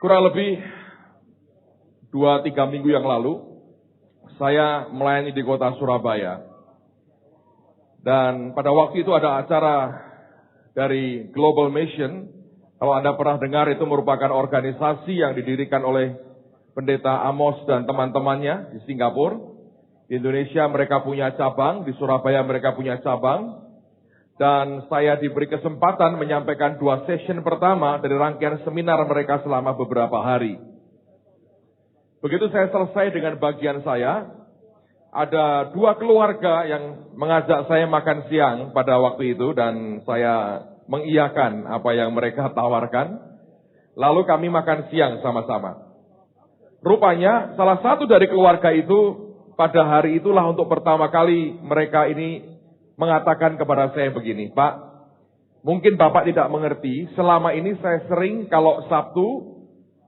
Kurang lebih 2-3 minggu yang lalu, saya melayani di kota Surabaya. Dan pada waktu itu ada acara dari Global Mission. Kalau Anda pernah dengar, itu merupakan organisasi yang didirikan oleh Pendeta Amos dan teman-temannya di Singapura. Di Indonesia mereka punya cabang, di Surabaya mereka punya cabang. Dan saya diberi kesempatan menyampaikan 2 session pertama dari rangkaian seminar mereka selama beberapa hari. Begitu saya selesai dengan bagian saya, ada 2 keluarga yang mengajak saya makan siang pada waktu itu dan saya mengiyakan apa yang mereka tawarkan. Lalu kami makan siang sama-sama. Rupanya salah satu dari keluarga itu pada hari itulah untuk pertama kali mereka ini mengatakan kepada saya begini, "Pak, mungkin Bapak tidak mengerti, selama ini saya sering kalau Sabtu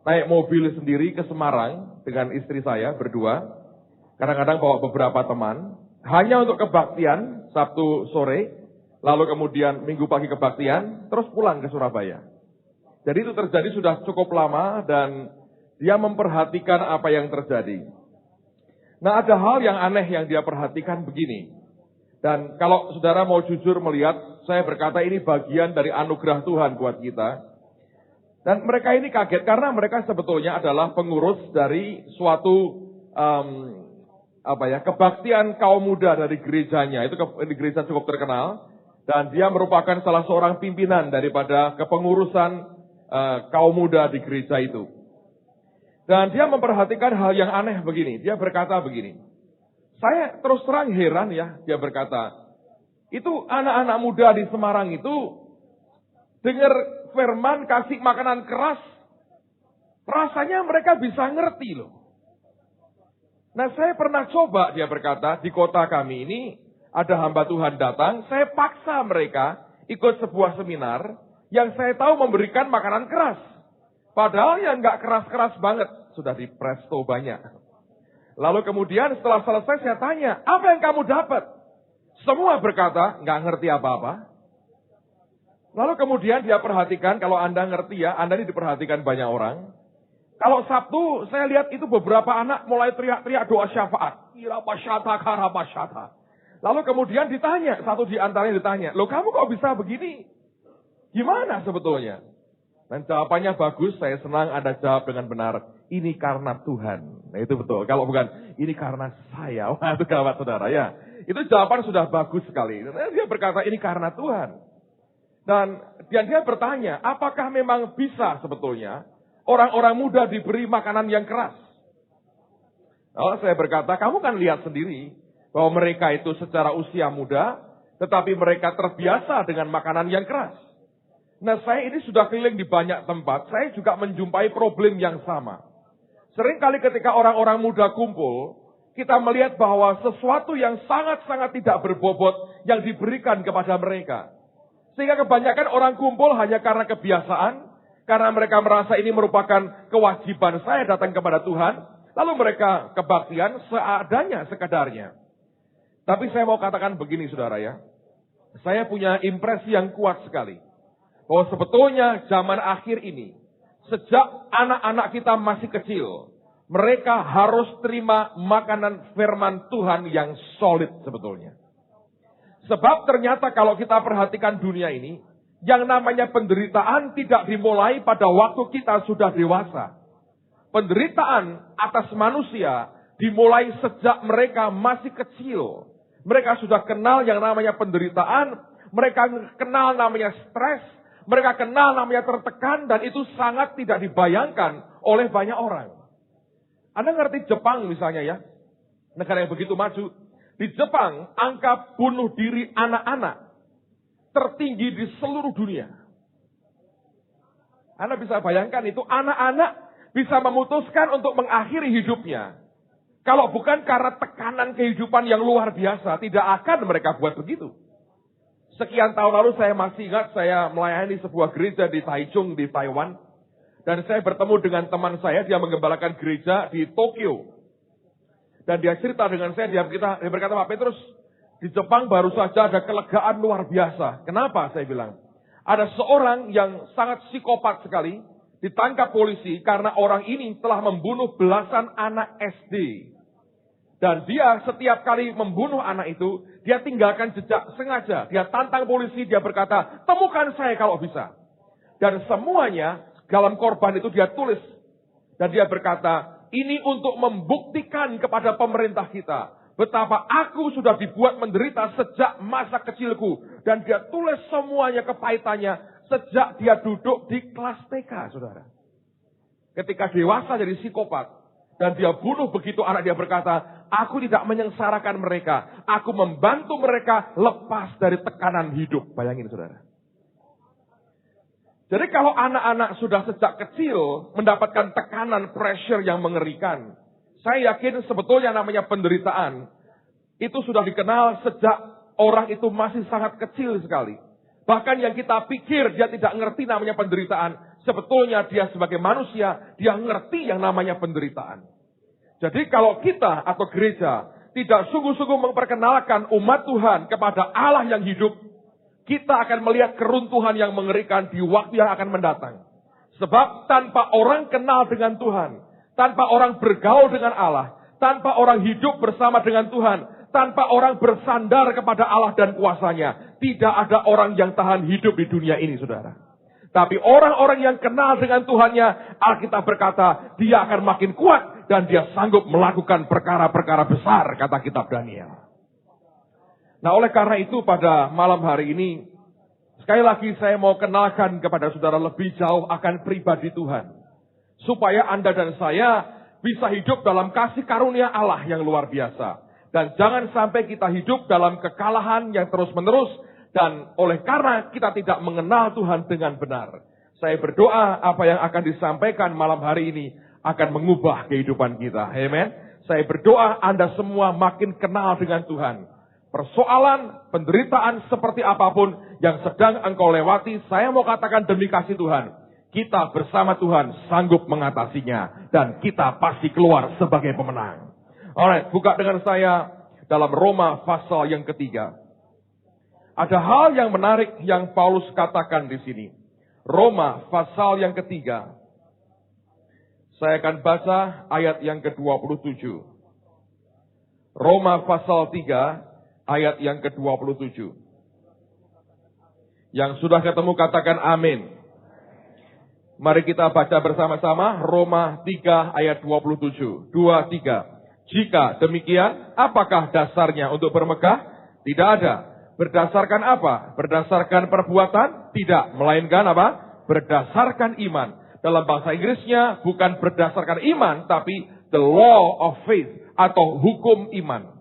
naik mobil sendiri ke Semarang dengan istri saya berdua, kadang-kadang bawa beberapa teman, hanya untuk kebaktian Sabtu sore, lalu kemudian Minggu pagi kebaktian, terus pulang ke Surabaya." Jadi itu terjadi sudah cukup lama dan dia memperhatikan apa yang terjadi. Nah, ada hal yang aneh yang dia perhatikan begini. Dan kalau saudara mau jujur melihat, saya berkata ini bagian dari anugerah Tuhan buat kita. Dan mereka ini kaget karena mereka sebetulnya adalah pengurus dari suatu kebaktian kaum muda dari gerejanya. Itu di gereja cukup terkenal. Dan dia merupakan salah seorang pimpinan daripada kepengurusan kaum muda di gereja itu. Dan dia memperhatikan hal yang aneh begini. Dia berkata begini. Saya terus terang heran ya, dia berkata, itu anak-anak muda di Semarang itu dengar firman kasih makanan keras, rasanya mereka bisa ngerti loh. Nah, saya pernah coba, dia berkata, di kota kami ini ada hamba Tuhan datang, saya paksa mereka ikut sebuah seminar yang saya tahu memberikan makanan keras. Padahal yang nggak keras-keras banget, sudah di presto banyak. Lalu kemudian setelah selesai saya tanya, apa yang kamu dapat? Semua berkata, nggak ngerti apa-apa. Lalu kemudian dia perhatikan, kalau Anda ngerti ya, Anda ini diperhatikan banyak orang. Kalau Sabtu, saya lihat itu beberapa anak mulai teriak-teriak doa syafaat. Irabasyata karabasyata. Lalu kemudian ditanya, satu di antaranya ditanya, loh kamu kok bisa begini? Gimana sebetulnya? Dan jawabannya bagus, saya senang Anda jawab dengan benar. Ini karena Tuhan. Nah itu betul. Kalau bukan, ini karena saya. Wah itu gawat saudara ya. Itu jawaban sudah bagus sekali. Dia berkata, ini karena Tuhan. Dan dia bertanya, apakah memang bisa sebetulnya orang-orang muda diberi makanan yang keras? Lalu saya berkata, kamu kan lihat sendiri bahwa mereka itu secara usia muda, tetapi mereka terbiasa dengan makanan yang keras. Nah, saya ini sudah keliling di banyak tempat, saya juga menjumpai problem yang sama. Seringkali ketika orang-orang muda kumpul, kita melihat bahwa sesuatu yang sangat-sangat tidak berbobot yang diberikan kepada mereka. Sehingga kebanyakan orang kumpul hanya karena kebiasaan, karena mereka merasa ini merupakan kewajiban saya datang kepada Tuhan, lalu mereka kebaktian seadanya, sekadarnya. Tapi saya mau katakan begini saudara ya, saya punya impresi yang kuat sekali. Bahwa sebetulnya zaman akhir ini, sejak anak-anak kita masih kecil, mereka harus terima makanan firman Tuhan yang solid sebetulnya. Sebab ternyata kalau kita perhatikan dunia ini, yang namanya penderitaan tidak dimulai pada waktu kita sudah dewasa. Penderitaan atas manusia dimulai sejak mereka masih kecil. Mereka sudah kenal yang namanya penderitaan, mereka kenal namanya stres, mereka kenal namanya tertekan, dan itu sangat tidak dibayangkan oleh banyak orang. Anda ngerti Jepang misalnya ya, negara yang begitu maju. Di Jepang, angka bunuh diri anak-anak tertinggi di seluruh dunia. Anda bisa bayangkan itu, anak-anak bisa memutuskan untuk mengakhiri hidupnya. Kalau bukan karena tekanan kehidupan yang luar biasa, tidak akan mereka buat begitu. Sekian tahun lalu saya masih ingat saya melayani sebuah gereja di Taichung di Taiwan. Dan saya bertemu dengan teman saya, dia menggembalakan gereja di Tokyo. Dan dia cerita dengan saya, dia berkata, Pak Petrus, di Jepang baru saja ada kelegaan luar biasa. Kenapa? Saya bilang. Ada seorang yang sangat psikopat sekali. ditangkap polisi karena orang ini telah membunuh belasan anak SD. Dan dia setiap kali membunuh anak itu, dia tinggalkan jejak sengaja. Dia tantang polisi, dia berkata, temukan saya kalau bisa. Dan semuanya dalam korban itu dia tulis. Dan dia berkata, ini untuk membuktikan kepada pemerintah kita betapa aku sudah dibuat menderita sejak masa kecilku. Dan dia tulis semuanya kepahitannya sejak dia duduk di kelas TK, saudara. Ketika dewasa jadi psikopat. Dan dia bunuh begitu anak, dia berkata, aku tidak menyengsarakan mereka. Aku membantu mereka lepas dari tekanan hidup. Bayangin, saudara. Jadi kalau anak-anak sudah sejak kecil mendapatkan tekanan, pressure yang mengerikan, saya yakin sebetulnya namanya penderitaan, itu sudah dikenal sejak orang itu masih sangat kecil sekali. Bahkan yang kita pikir dia tidak ngerti namanya penderitaan, sebetulnya dia sebagai manusia, dia ngerti yang namanya penderitaan. Jadi kalau kita atau gereja tidak sungguh-sungguh memperkenalkan umat Tuhan kepada Allah yang hidup, kita akan melihat keruntuhan yang mengerikan di waktu yang akan mendatang. Sebab tanpa orang kenal dengan Tuhan, tanpa orang bergaul dengan Allah, tanpa orang hidup bersama dengan Tuhan, tanpa orang bersandar kepada Allah dan kuasanya, tidak ada orang yang tahan hidup di dunia ini, saudara. Tapi orang-orang yang kenal dengan Tuhannya, Alkitab berkata, dia akan makin kuat dan dia sanggup melakukan perkara-perkara besar, kata kitab Daniel. Nah, oleh karena itu pada malam hari ini, sekali lagi saya mau kenalkan kepada saudara lebih jauh akan pribadi Tuhan. Supaya Anda dan saya bisa hidup dalam kasih karunia Allah yang luar biasa. Dan jangan sampai kita hidup dalam kekalahan yang terus-menerus. Dan oleh karena kita tidak mengenal Tuhan dengan benar. Saya berdoa apa yang akan disampaikan malam hari ini akan mengubah kehidupan kita. Amen. Saya berdoa Anda semua makin kenal dengan Tuhan. Persoalan, penderitaan seperti apapun yang sedang engkau lewati, saya mau katakan demi kasih Tuhan. Kita bersama Tuhan sanggup mengatasinya. Dan kita pasti keluar sebagai pemenang. Alright, buka dengan saya dalam Roma pasal yang ketiga. Ada hal yang menarik yang Paulus katakan di sini. Roma pasal yang ketiga. Saya akan baca ayat yang ke-27. Roma pasal 3. Ayat yang ke-27. Yang sudah ketemu katakan amin. Mari kita baca bersama-sama Roma 3 ayat 27. 2, 3. Jika demikian, apakah dasarnya untuk bermegah? Tidak ada. Berdasarkan apa? Berdasarkan perbuatan? Tidak. Melainkan apa? Berdasarkan iman. Dalam bahasa Inggrisnya bukan berdasarkan iman, tapi the law of faith atau hukum iman.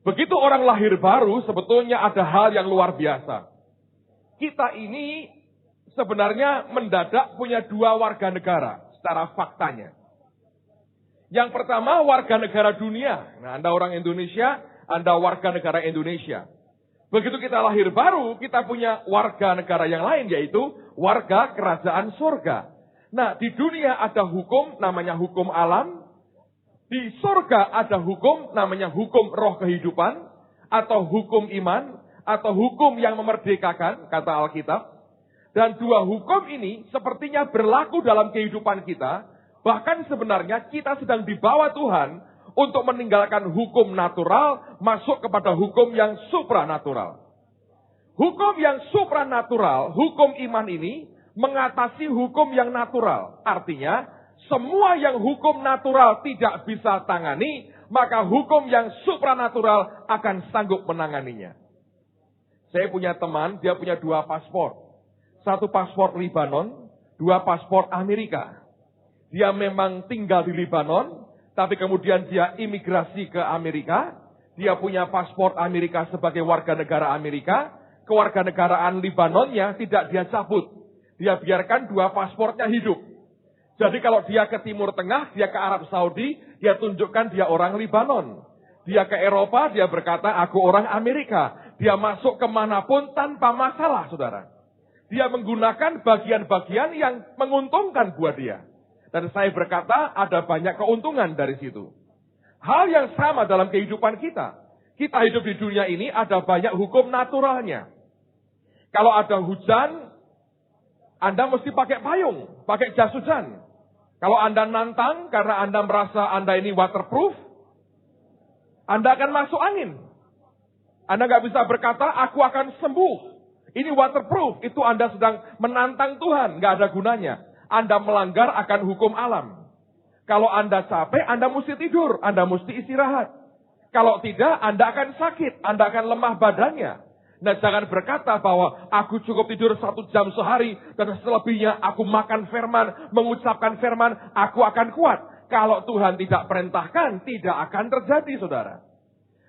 Begitu orang lahir baru, sebetulnya ada hal yang luar biasa. Kita ini sebenarnya mendadak punya dua warga negara secara faktanya. Yang pertama warga negara dunia. Nah, Anda orang Indonesia, Anda warga negara Indonesia. Begitu kita lahir baru, kita punya warga negara yang lain, yaitu warga kerajaan surga. Nah, di dunia ada hukum, namanya hukum alam. Di surga ada hukum, namanya hukum roh kehidupan, atau hukum iman, atau hukum yang memerdekakan, kata Alkitab. Dan dua hukum ini sepertinya berlaku dalam kehidupan kita, bahkan sebenarnya kita sedang dibawa Tuhan untuk meninggalkan hukum natural, masuk kepada hukum yang supranatural. Hukum yang supranatural, hukum iman ini, mengatasi hukum yang natural. Artinya, semua yang hukum natural tidak bisa tangani, maka hukum yang supranatural akan sanggup menanganinya. Saya punya teman, dia punya 2 paspor. 1 paspor Libanon, 2 paspor Amerika. Dia memang tinggal di Libanon, tapi kemudian dia imigrasi ke Amerika. Dia punya paspor Amerika sebagai warga negara Amerika. Kewarganegaraan Libanonnya tidak dia cabut. Dia biarkan 2 paspornya hidup. Jadi kalau dia ke Timur Tengah, dia ke Arab Saudi, dia tunjukkan dia orang Libanon. Dia ke Eropa, dia berkata, aku orang Amerika. Dia masuk kemanapun tanpa masalah, saudara. Dia menggunakan bagian-bagian yang menguntungkan buat dia. Dan saya berkata, ada banyak keuntungan dari situ. Hal yang sama dalam kehidupan kita. Kita hidup di dunia ini ada banyak hukum naturalnya. Kalau ada hujan, Anda mesti pakai payung, pakai jas hujan. Kalau Anda nantang karena Anda merasa Anda ini waterproof, Anda akan masuk angin. Anda nggak bisa berkata, aku akan sembuh. Ini waterproof, itu Anda sedang menantang Tuhan, nggak ada gunanya. Anda melanggar akan hukum alam. Kalau Anda capek, Anda mesti tidur, Anda mesti istirahat. Kalau tidak, Anda akan sakit, Anda akan lemah badannya. Nah, jangan berkata bahwa aku cukup tidur 1 jam sehari, dan selebihnya aku makan firman, mengucapkan firman, aku akan kuat. Kalau Tuhan tidak perintahkan, tidak akan terjadi, saudara.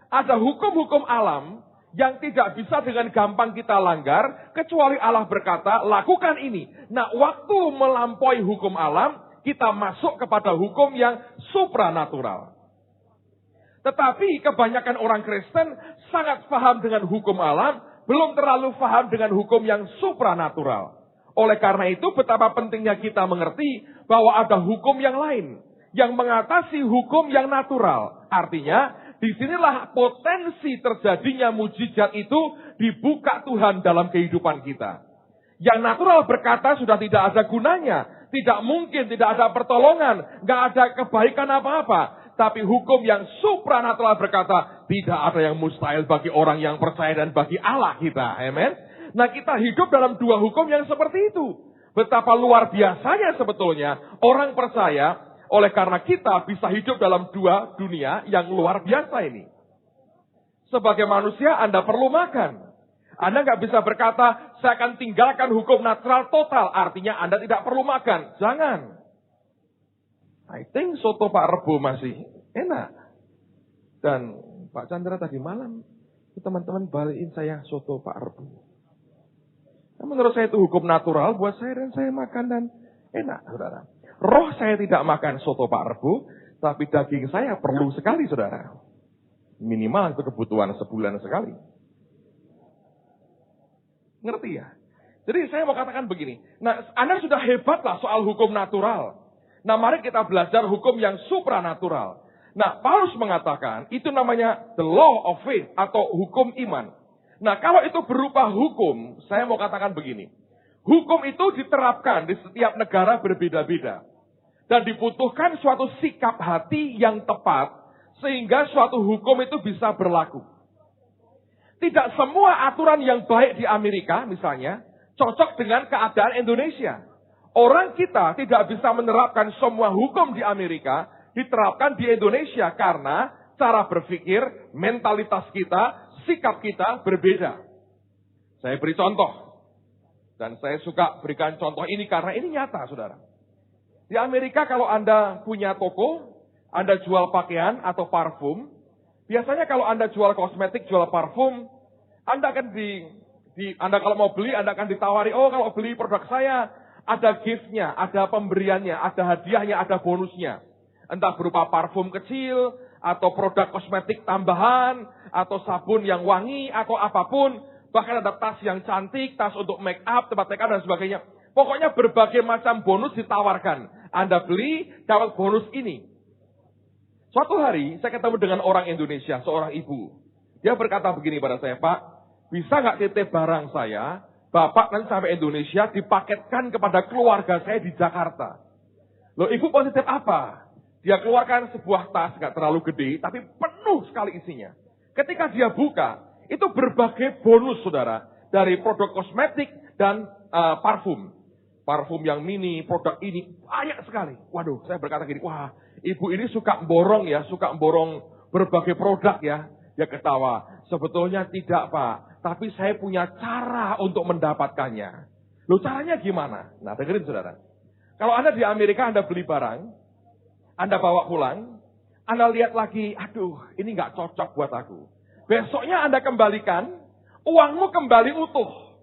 Ada hukum-hukum alam yang tidak bisa dengan gampang kita langgar, kecuali Allah berkata, lakukan ini. Nah, waktu melampaui hukum alam, kita masuk kepada hukum yang supranatural. Tetapi kebanyakan orang Kristen sangat paham dengan hukum alam, belum terlalu paham dengan hukum yang supranatural. Oleh karena itu, betapa pentingnya kita mengerti bahwa ada hukum yang lain, yang mengatasi hukum yang natural. Artinya, disinilah potensi terjadinya mujizat itu dibuka Tuhan dalam kehidupan kita. Yang natural berkata sudah tidak ada gunanya, tidak mungkin, tidak ada pertolongan, nggak ada kebaikan apa-apa. Tapi hukum yang supranatural berkata, tidak ada yang mustahil bagi orang yang percaya dan bagi Allah kita. Amen. Nah, kita hidup dalam dua hukum yang seperti itu. Betapa luar biasanya sebetulnya orang percaya, oleh karena kita bisa hidup dalam dua dunia yang luar biasa ini. Sebagai manusia, Anda perlu makan. Anda nggak bisa berkata, saya akan tinggalkan hukum natural total. Artinya Anda tidak perlu makan. Jangan. I think soto Pak Rebo masih enak. Dan Pak Chandra tadi malam, teman-teman balikin saya soto Pak Rebo. Nah, menurut saya itu hukum natural buat saya dan saya makan dan enak, saudara. Roh saya tidak makan soto Pak Rebo, tapi daging saya perlu sekali, saudara. Minimal itu kebutuhan sebulan sekali. Ngerti ya? Jadi saya mau katakan begini. Nah, Anda sudah hebat lah soal hukum natural. Nah, mari kita belajar hukum yang supranatural. Nah, Paulus mengatakan, itu namanya the law of faith atau hukum iman. Nah, kalau itu berupa hukum, saya mau katakan begini. Hukum itu diterapkan di setiap negara berbeda-beda. Dan dibutuhkan suatu sikap hati yang tepat, sehingga suatu hukum itu bisa berlaku. Tidak semua aturan yang baik di Amerika, misalnya, cocok dengan keadaan Indonesia. Orang kita tidak bisa menerapkan semua hukum di Amerika, diterapkan di Indonesia karena cara berpikir, mentalitas kita, sikap kita berbeda. Saya beri contoh. Dan saya suka berikan contoh ini karena ini nyata, saudara. Di Amerika kalau Anda punya toko, Anda jual pakaian atau parfum, biasanya kalau Anda jual kosmetik, jual parfum, Anda akan Anda kalau mau beli, Anda akan ditawari, oh kalau beli produk saya, ada gift-nya, ada pemberiannya, ada hadiahnya, ada bonusnya. Entah berupa parfum kecil, atau produk kosmetik tambahan, atau sabun yang wangi, atau apapun. Bahkan ada tas yang cantik, tas untuk make up, tempat make up, dan sebagainya. Pokoknya berbagai macam bonus ditawarkan. Anda beli, dapat bonus ini. Suatu hari, saya ketemu dengan orang Indonesia, seorang ibu. Dia berkata begini pada saya, Pak, bisa nggak titip barang saya? Bapak nanti sampai Indonesia dipaketkan kepada keluarga saya di Jakarta. Loh, ibu positif apa? Dia keluarkan sebuah tas, gak terlalu gede, tapi penuh sekali isinya. Ketika dia buka, itu berbagai bonus, saudara. Dari produk kosmetik dan parfum. Parfum yang mini, produk ini, banyak sekali. Waduh, saya berkata gini, wah, ibu ini suka borong ya, suka borong berbagai produk ya. Dia ketawa, sebetulnya tidak, Pak. Tapi saya punya cara untuk mendapatkannya. Loh, caranya gimana? Nah, dengerin, saudara. Kalau Anda di Amerika, Anda beli barang, Anda bawa pulang, Anda lihat lagi, aduh, ini nggak cocok buat aku. Besoknya Anda kembalikan, uangmu kembali utuh.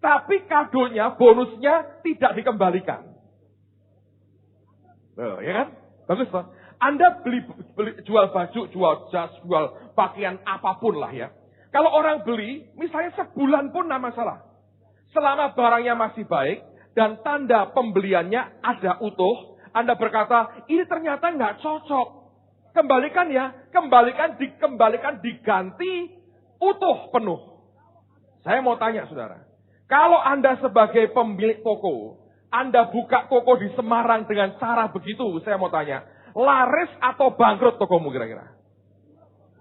Tapi kadonya, bonusnya tidak dikembalikan. Loh, ya kan? Bagus, Pak. Anda jual baju, jual jas, jual pakaian apapun lah ya. Kalau orang beli, misalnya sebulan pun tidak masalah. Selama barangnya masih baik dan tanda pembeliannya ada utuh, Anda berkata, ini ternyata nggak cocok. Kembalikan ya, kembalikan diganti utuh penuh. Saya mau tanya, saudara. Kalau Anda sebagai pemilik toko, Anda buka toko di Semarang dengan cara begitu, saya mau tanya, laris atau bangkrut tokomu kira-kira?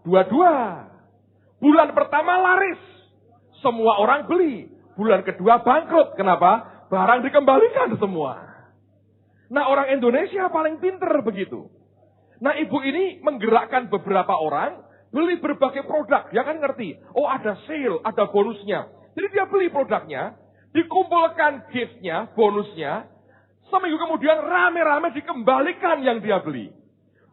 Dua-dua. Bulan pertama laris, semua orang beli. Bulan kedua bangkrut, kenapa? Barang dikembalikan semua. Nah, orang Indonesia paling pinter begitu. Nah, ibu ini menggerakkan beberapa orang, beli berbagai produk. Dia kan ngerti, oh ada sale, ada bonusnya. Jadi dia beli produknya, dikumpulkan gift-nya, bonusnya. Seminggu kemudian rame-rame dikembalikan yang dia beli.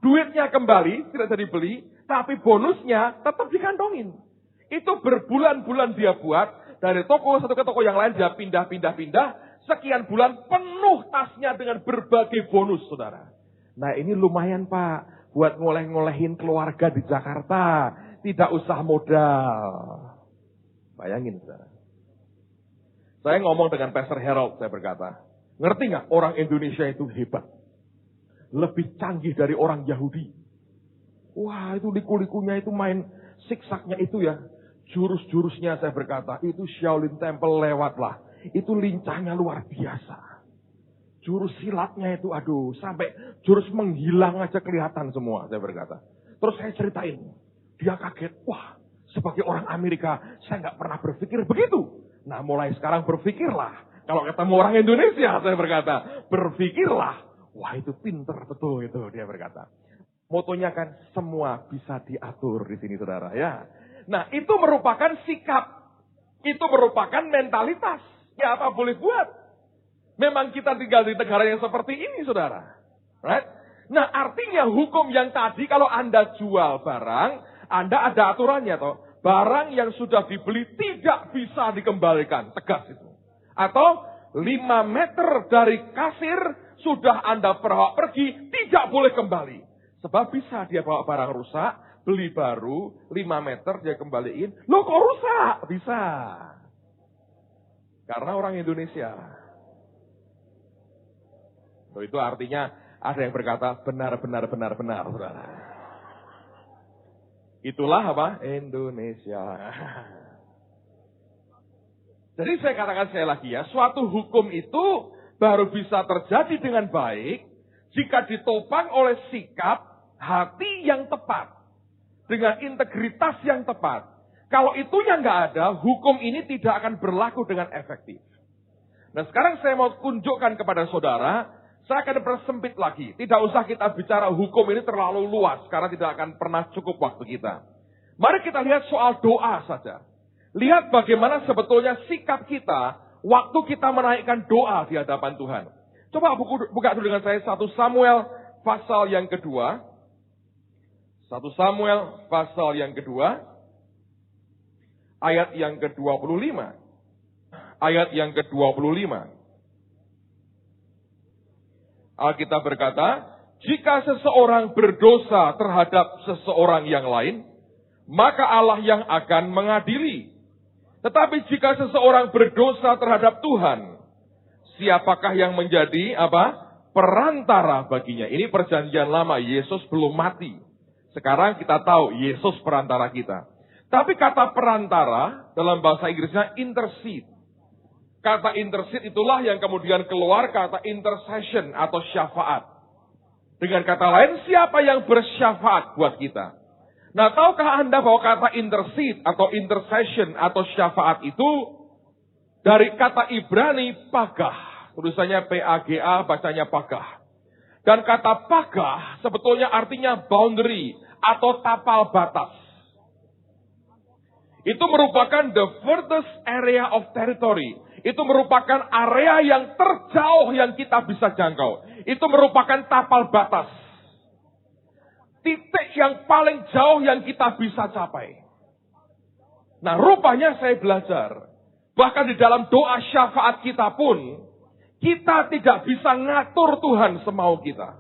Duitnya kembali, tidak jadi beli, tapi bonusnya tetap dikantongin. Itu berbulan-bulan dia buat, dari toko satu ke toko yang lain dia pindah-pindah. Sekian bulan penuh tasnya dengan berbagai bonus, saudara. Nah, ini lumayan, Pak, buat ngoleh-ngolehin keluarga di Jakarta. Tidak usah modal. Bayangin, saudara. Saya ngomong dengan Pastor Harold, saya berkata, ngerti nggak orang Indonesia itu hebat? Lebih canggih dari orang Yahudi. Wah, itu liku-likunya itu main siksaknya itu ya. Jurus-jurusnya saya berkata, itu Shaolin Temple lewatlah. Itu lincahnya luar biasa. Jurus silatnya itu, aduh, sampai jurus menghilang aja kelihatan semua, saya berkata. Terus saya ceritain, dia kaget, wah, sebagai orang Amerika, saya nggak pernah berpikir begitu. Nah, mulai sekarang berpikirlah. Kalau ketemu orang Indonesia, saya berkata, berpikirlah. Wah, itu pinter betul itu, dia berkata. Motonya kan, semua bisa diatur di sini, saudara, ya. Nah, itu merupakan sikap. Itu merupakan mentalitas. Ya, apa boleh buat? Memang kita tinggal di negara yang seperti ini, saudara. Right? Nah, artinya hukum yang tadi, kalau Anda jual barang, Anda ada aturannya, toh. Barang yang sudah dibeli tidak bisa dikembalikan. Tegas itu. Atau 5 meter dari kasir, sudah Anda bawa pergi, tidak boleh kembali. Sebab bisa dia bawa barang rusak, beli baru, 5 meter dia kembaliin. Loh, kok rusak? Bisa. Karena orang Indonesia. So, itu artinya ada yang berkata benar. Saudara. Itulah apa? Indonesia. Jadi saya katakan sekali lagi ya, suatu hukum itu baru bisa terjadi dengan baik jika ditopang oleh sikap hati yang tepat. Dengan integritas yang tepat. Kalau itunya nggak ada, hukum ini tidak akan berlaku dengan efektif. Nah, sekarang saya mau tunjukkan kepada saudara, saya akan persempit lagi. Tidak usah kita bicara hukum ini terlalu luas, karena tidak akan pernah cukup waktu kita. Mari kita lihat soal doa saja. Lihat bagaimana sebetulnya sikap kita, waktu kita menaikkan doa di hadapan Tuhan. Coba buka dulu dengan saya 1 Samuel pasal yang kedua. 1 Samuel pasal yang kedua, ayat yang ke-25. Ayat yang ke-25. Alkitab berkata, jika seseorang berdosa terhadap seseorang yang lain, maka Allah yang akan mengadili. Tetapi jika seseorang berdosa terhadap Tuhan, siapakah yang menjadi perantara baginya? Ini perjanjian lama, Yesus belum mati. Sekarang kita tahu Yesus perantara kita. Tapi kata perantara dalam bahasa Inggrisnya intercede. Kata intercede itulah yang kemudian keluar kata intercession atau syafaat. Dengan kata lain, siapa yang bersyafaat buat kita? Nah, tahukah Anda bahwa kata intercede atau intercession atau syafaat itu dari kata Ibrani pagah. Tulisannya P-A-G-A, bacanya pagah. Dan kata pagah sebetulnya artinya boundary atau tapal batas. Itu merupakan the furthest area of territory. Itu merupakan area yang terjauh yang kita bisa jangkau. Itu merupakan tapal batas. Titik yang paling jauh yang kita bisa capai. Nah, rupanya saya belajar. Bahkan di dalam doa syafaat kita pun, kita tidak bisa ngatur Tuhan semau kita.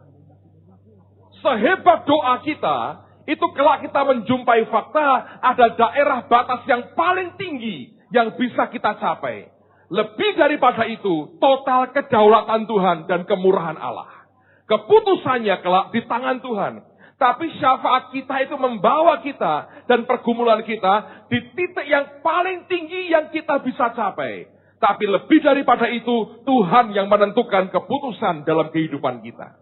Sehebat doa kita, itu kelak kita menjumpai fakta, ada daerah batas yang paling tinggi yang bisa kita capai. Lebih daripada itu, total kedaulatan Tuhan dan kemurahan Allah. Keputusannya kelak di tangan Tuhan. Tapi syafaat kita itu membawa kita dan pergumulan kita di titik yang paling tinggi yang kita bisa capai. Tapi lebih daripada itu, Tuhan yang menentukan keputusan dalam kehidupan kita.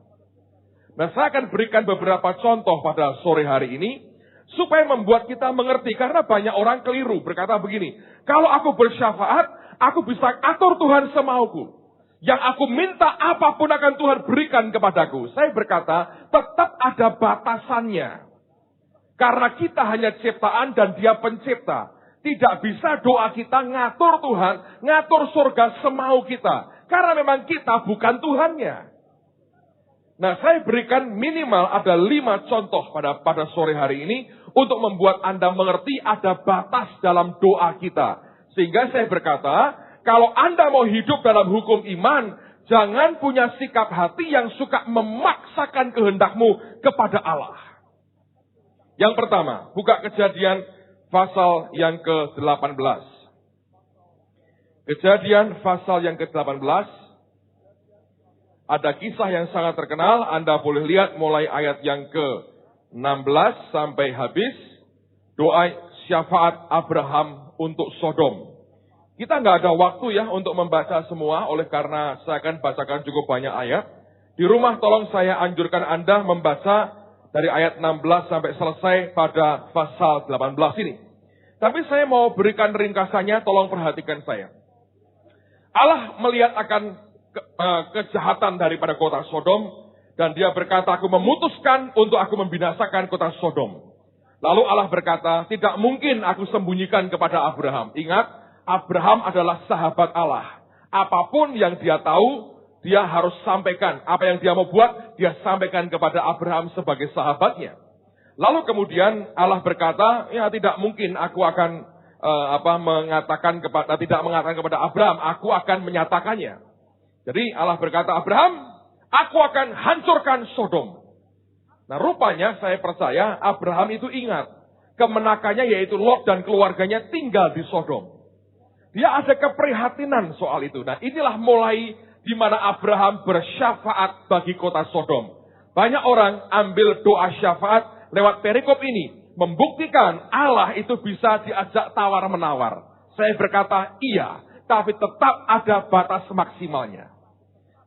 Nah, saya akan berikan beberapa contoh pada sore hari ini, supaya membuat kita mengerti. Karena banyak orang keliru berkata begini, kalau aku bersyafaat, aku bisa atur Tuhan semauku. Yang aku minta apapun akan Tuhan berikan kepadaku. Saya berkata, tetap ada batasannya. Karena kita hanya ciptaan dan Dia pencipta. Tidak bisa doa kita ngatur Tuhan, ngatur surga semau kita. Karena memang kita bukan Tuhannya. Nah, saya berikan minimal ada 5 contoh pada sore hari ini untuk membuat Anda mengerti ada batas dalam doa kita. Sehingga saya berkata, kalau Anda mau hidup dalam hukum iman, jangan punya sikap hati yang suka memaksakan kehendakmu kepada Allah. Yang pertama, buka Kejadian pasal yang ke-18. Kejadian pasal yang ke-18. Ada kisah yang sangat terkenal, Anda boleh lihat mulai ayat yang ke-16 sampai habis. Doa syafaat Abraham untuk Sodom. Kita nggak ada waktu ya untuk membaca semua, oleh karena saya akan bacakan cukup banyak ayat. Di rumah tolong saya anjurkan Anda membaca dari ayat 16 sampai selesai pada pasal 18 ini. Tapi saya mau berikan ringkasannya, tolong perhatikan saya. Allah melihat akan kejahatan daripada kota Sodom, dan Dia berkata, aku memutuskan untuk aku membinasakan kota Sodom. Lalu Allah berkata, tidak mungkin aku sembunyikan kepada Abraham. Ingat, Abraham adalah sahabat Allah. Apapun yang dia tahu, dia harus sampaikan. Apa yang dia mau buat, dia sampaikan kepada Abraham sebagai sahabatnya. Lalu kemudian Allah berkata, ya tidak mungkin aku akan tidak mengatakan kepada Abraham, aku akan menyatakannya. Jadi Allah berkata, Abraham, aku akan hancurkan Sodom. Nah, rupanya saya percaya Abraham itu ingat kemenakannya, yaitu Lot dan keluarganya tinggal di Sodom. Dia ada keprihatinan soal itu. Nah, inilah mulai di mana Abraham bersyafaat bagi kota Sodom. Banyak orang ambil doa syafaat lewat perikop ini, membuktikan Allah itu bisa diajak tawar-menawar. Saya berkata iya, tapi tetap ada batas maksimalnya.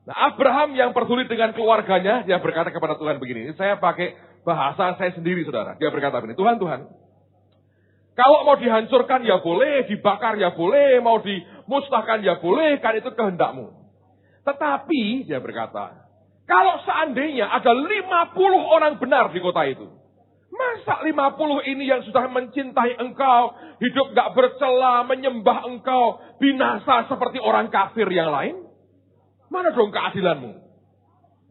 Nah, Abraham yang peduli dengan keluarganya, dia berkata kepada Tuhan begini. Ini saya pakai bahasa saya sendiri, saudara. Dia berkata begini, Tuhan, kalau mau dihancurkan ya boleh, dibakar ya boleh, mau dimusnahkan ya boleh, kan itu kehendakmu. Tetapi, dia berkata, kalau seandainya ada 50 orang benar di kota itu, masa 50 ini yang sudah mencintai engkau, hidup gak bercela, menyembah engkau, binasa seperti orang kafir yang lain? Mana dong keadilanmu?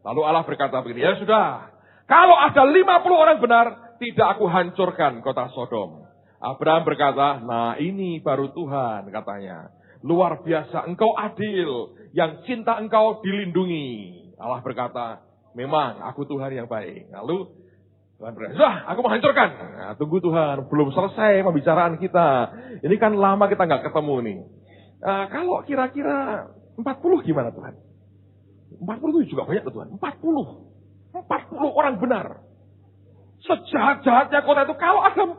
Lalu Allah berkata begini, ya sudah, kalau ada 50 orang benar, tidak aku hancurkan kota Sodom. Abraham berkata, nah ini baru Tuhan katanya. Luar biasa, engkau adil, yang cinta engkau dilindungi. Allah berkata, memang aku Tuhan yang baik. Lalu Tuhan berkata, aku menghancurkan. Nah, tunggu Tuhan, belum selesai pembicaraan kita. Ini kan lama kita nggak ketemu nih. Kalau kira-kira 40 gimana Tuhan? 40 itu juga banyak Tuhan. 40 orang benar. Sejahat-jahatnya kota itu kalau ada 40.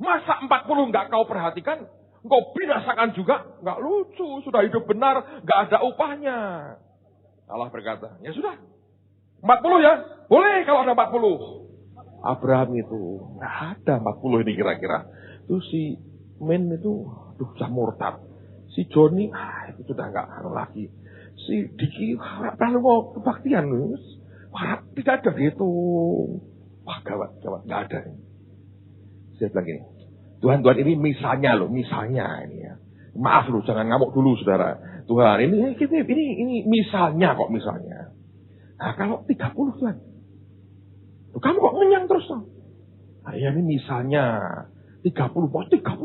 Masa 40 nggak kau perhatikan? Engkau binasakan juga? Nggak lucu, sudah hidup benar, nggak ada upahnya. Allah berkata, ya sudah. 40 ya? Boleh kalau ada 40. Abraham itu, nggak ada 40 ini kira-kira. Itu si Men itu, sudah murtad. Si Joni, itu sudah nggak lagi. Si Diki, harapkan mau kebaktian. Tidak ada gitu. Wah gawat, nggak ada. Saya bilang gini, Tuhan ini misalnya ini ya. Maaf loh, jangan ngamuk dulu saudara. Tuhan, ini misalnya kok misalnya. Nah kalau 30 Tuhan, kamu kok ngenyang terus Tuhan? Nah ya ini misalnya 30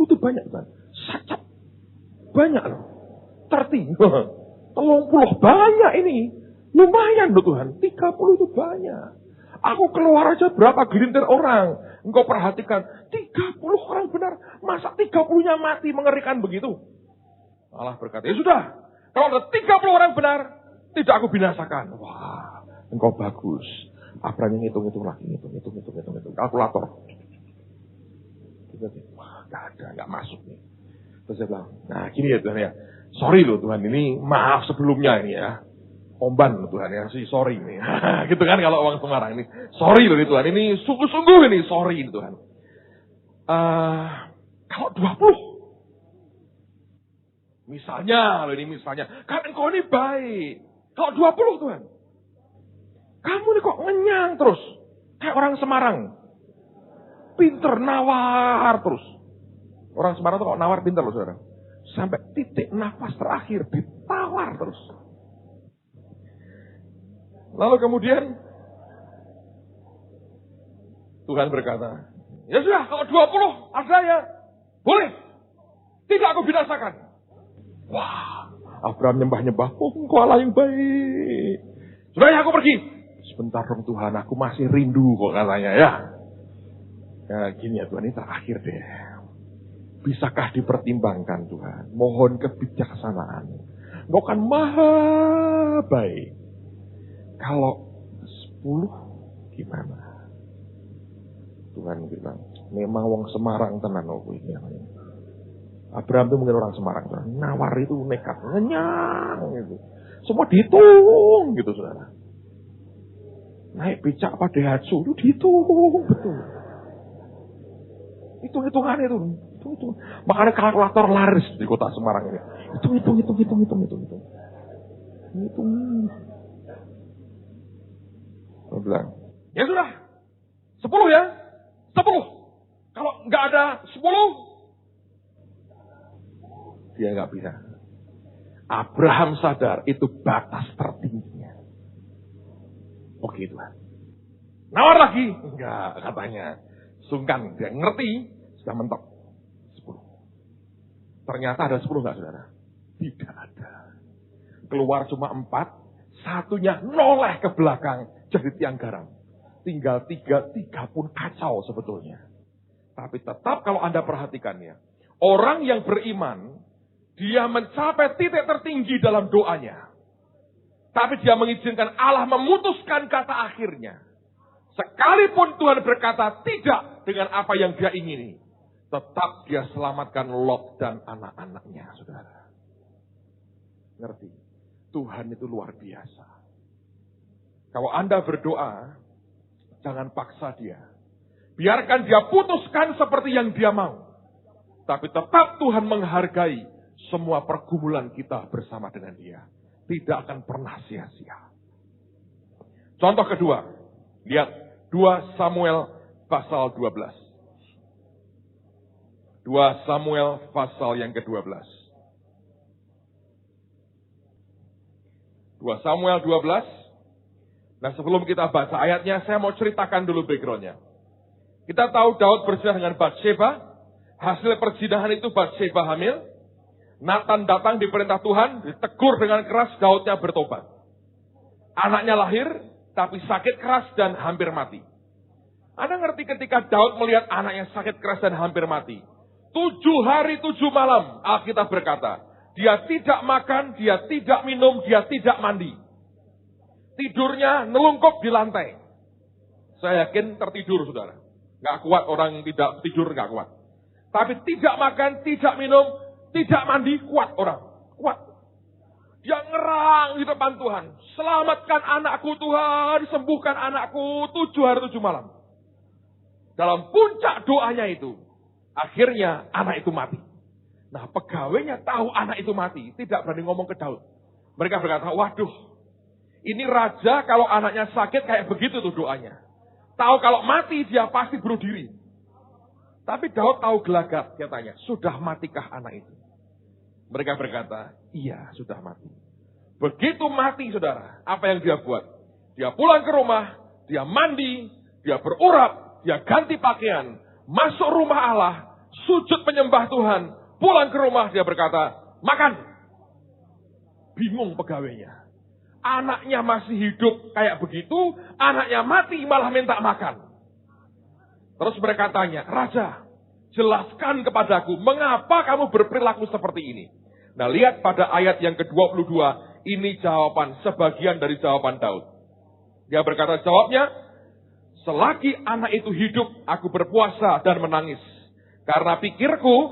itu banyak Tuhan. Sacap banyak loh. 30 banyak ini. Lumayan loh Tuhan, 30 itu banyak. Aku keluar aja berapa gelintir orang. Engkau perhatikan, 30 orang benar. Masa 30-nya mati, mengerikan begitu? Allah berkata, ya sudah. Kalau ada 30 orang benar, tidak aku binasakan. Wah, engkau bagus. Abraham ngitung lagi, ngitung. Kalkulator. Wah, gak ada, gak masuk nih. Terus saya bilang, nah gini ya Tuhan ya, sorry loh Tuhan, ini maaf sebelumnya ini ya. Omban loh Tuhan ya, sorry ini. Gitu kan kalau orang Semarang ini. Sorry loh Tuhan, ini sungguh-sungguh ini, sorry ini Tuhan. Kalau 20, misalnya, kan engkau ini baik. Kalau 20 Tuhan, kamu ini kok ngenyang terus. Kayak orang Semarang. Pinter, nawar terus. Orang Semarang tuh kok nawar pinter loh saudara. Sampai titik nafas terakhir, ditawar terus. Lalu kemudian, Tuhan berkata, ya sudah, kalau 20 ada ya, boleh. Tidak aku binasakan. Wah, Abraham nyembah-nyembah, oh engkau Allah yang baik. Sudah ya aku pergi. Sebentar dong Tuhan, aku masih rindu kok katanya ya. Ya gini ya Tuhan, ini terakhir deh. Bisakah dipertimbangkan Tuhan? Mohon kebijaksanaan. Engkau kan maha baik. Kalau 10 gimana? Tuhan bilang, memang wong Semarang tenan aku ini. Abraham itu mungkin orang Semarang. Nawar itu nekat, ngenyang gitu. Semua dihitung gitu saudara. Naik becak pada Daihatsu itu dihitung betul. Hitung-hitungan itu. Hitung. Makanya kalkulator laris di kota Semarang ini. Hitung. Dia bilang, ya sudah, 10 ya, 10. Kalau nggak ada 10, dia nggak bisa. Abraham sadar itu batas tertingginya. Oke Tuhan. Nawar lagi? Enggak, katanya. Sungkan, dia ngerti, sudah mentok. 10. Ternyata ada 10 nggak saudara? Tidak ada. Keluar cuma 4, satunya noleh ke belakang. Jadi tiang garam. Tinggal 3 pun kacau sebetulnya. Tapi tetap kalau Anda perhatikannya. Orang yang beriman, dia mencapai titik tertinggi dalam doanya. Tapi dia mengizinkan Allah memutuskan kata akhirnya. Sekalipun Tuhan berkata tidak dengan apa yang dia ingini. Tetap dia selamatkan Lot dan anak-anaknya, saudara. Ngerti? Tuhan itu luar biasa. Kalau Anda berdoa, jangan paksa dia. Biarkan dia putuskan seperti yang dia mau. Tapi tetap Tuhan menghargai semua pergumulan kita bersama dengan dia. Tidak akan pernah sia-sia. Contoh kedua, lihat 2 Samuel pasal 12. 2 Samuel pasal yang ke-12. 2 Samuel 12. Nah sebelum kita baca ayatnya, saya mau ceritakan dulu backgroundnya. Kita tahu Daud berzina dengan Batsheba. Hasil perzinahan itu Batsheba hamil. Nathan datang diperintah Tuhan, ditegur dengan keras, Daudnya bertobat. Anaknya lahir, tapi sakit keras dan hampir mati. Anda ngerti ketika Daud melihat anaknya sakit keras dan hampir mati. 7 hari 7 malam, Alkitab berkata, dia tidak makan, dia tidak minum, dia tidak mandi. Tidurnya nelungkup di lantai. Saya yakin tertidur, saudara. Gak kuat orang yang tidak tidur, gak kuat. Tapi tidak makan, tidak minum, tidak mandi, kuat orang. Kuat. Dia ngerang di depan Tuhan. Selamatkan anakku Tuhan, sembuhkan anakku 7 hari 7 malam. Dalam puncak doanya itu, akhirnya anak itu mati. Nah pegawainya tahu anak itu mati, tidak berani ngomong ke Daud. Mereka berkata, waduh. Ini raja kalau anaknya sakit kayak begitu tuh doanya. Tahu kalau mati dia pasti bunuh diri. Tapi Daud tahu gelagat, dia tanya, sudah matikah anak itu? Mereka berkata, iya sudah mati. Begitu mati saudara, apa yang dia buat? Dia pulang ke rumah, dia mandi, dia berurap, dia ganti pakaian, masuk rumah Allah, sujud penyembah Tuhan, pulang ke rumah dia berkata, makan. Bingung pegawainya. Anaknya masih hidup kayak begitu, anaknya mati malah minta makan. Terus mereka tanya, Raja, jelaskan kepadaku, mengapa kamu berperilaku seperti ini? Nah lihat pada ayat yang ke-22, ini jawaban, sebagian dari jawaban Daud. Dia berkata jawabnya, selagi anak itu hidup, aku berpuasa dan menangis. Karena pikirku,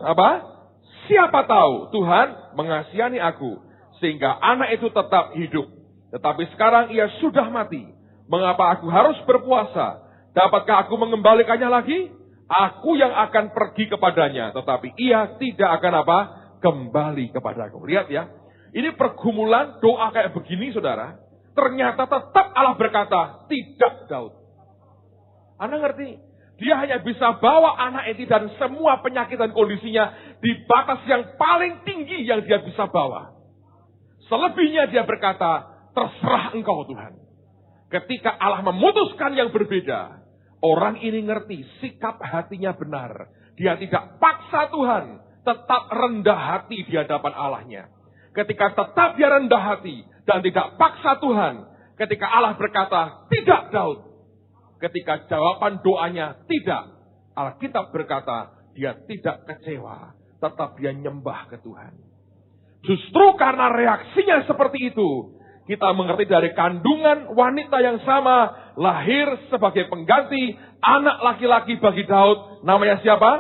Siapa tahu Tuhan mengasihani aku, sehingga anak itu tetap hidup. Tetapi sekarang ia sudah mati. Mengapa aku harus berpuasa? Dapatkah aku mengembalikannya lagi? Aku yang akan pergi kepadanya, tetapi ia tidak akan apa? Kembali kepadaku. Lihat ya, ini pergumulan doa kayak begini saudara. Ternyata tetap Allah berkata, tidak Daud. Anda ngerti? Dia hanya bisa bawa anak itu dan semua penyakit dan kondisinya di batas yang paling tinggi yang dia bisa bawa. Selebihnya dia berkata, terserah engkau Tuhan. Ketika Allah memutuskan yang berbeda, orang ini ngerti sikap hatinya benar. Dia tidak paksa Tuhan, tetap rendah hati di hadapan Allahnya. Ketika tetap dia rendah hati dan tidak paksa Tuhan, ketika Allah berkata, tidak Daud. Ketika jawaban doanya tidak, Alkitab berkata, dia tidak kecewa, tetap dia nyembah ke Tuhan. Justru karena reaksinya seperti itu, kita mengerti dari kandungan wanita yang sama, lahir sebagai pengganti anak laki-laki bagi Daud, namanya siapa?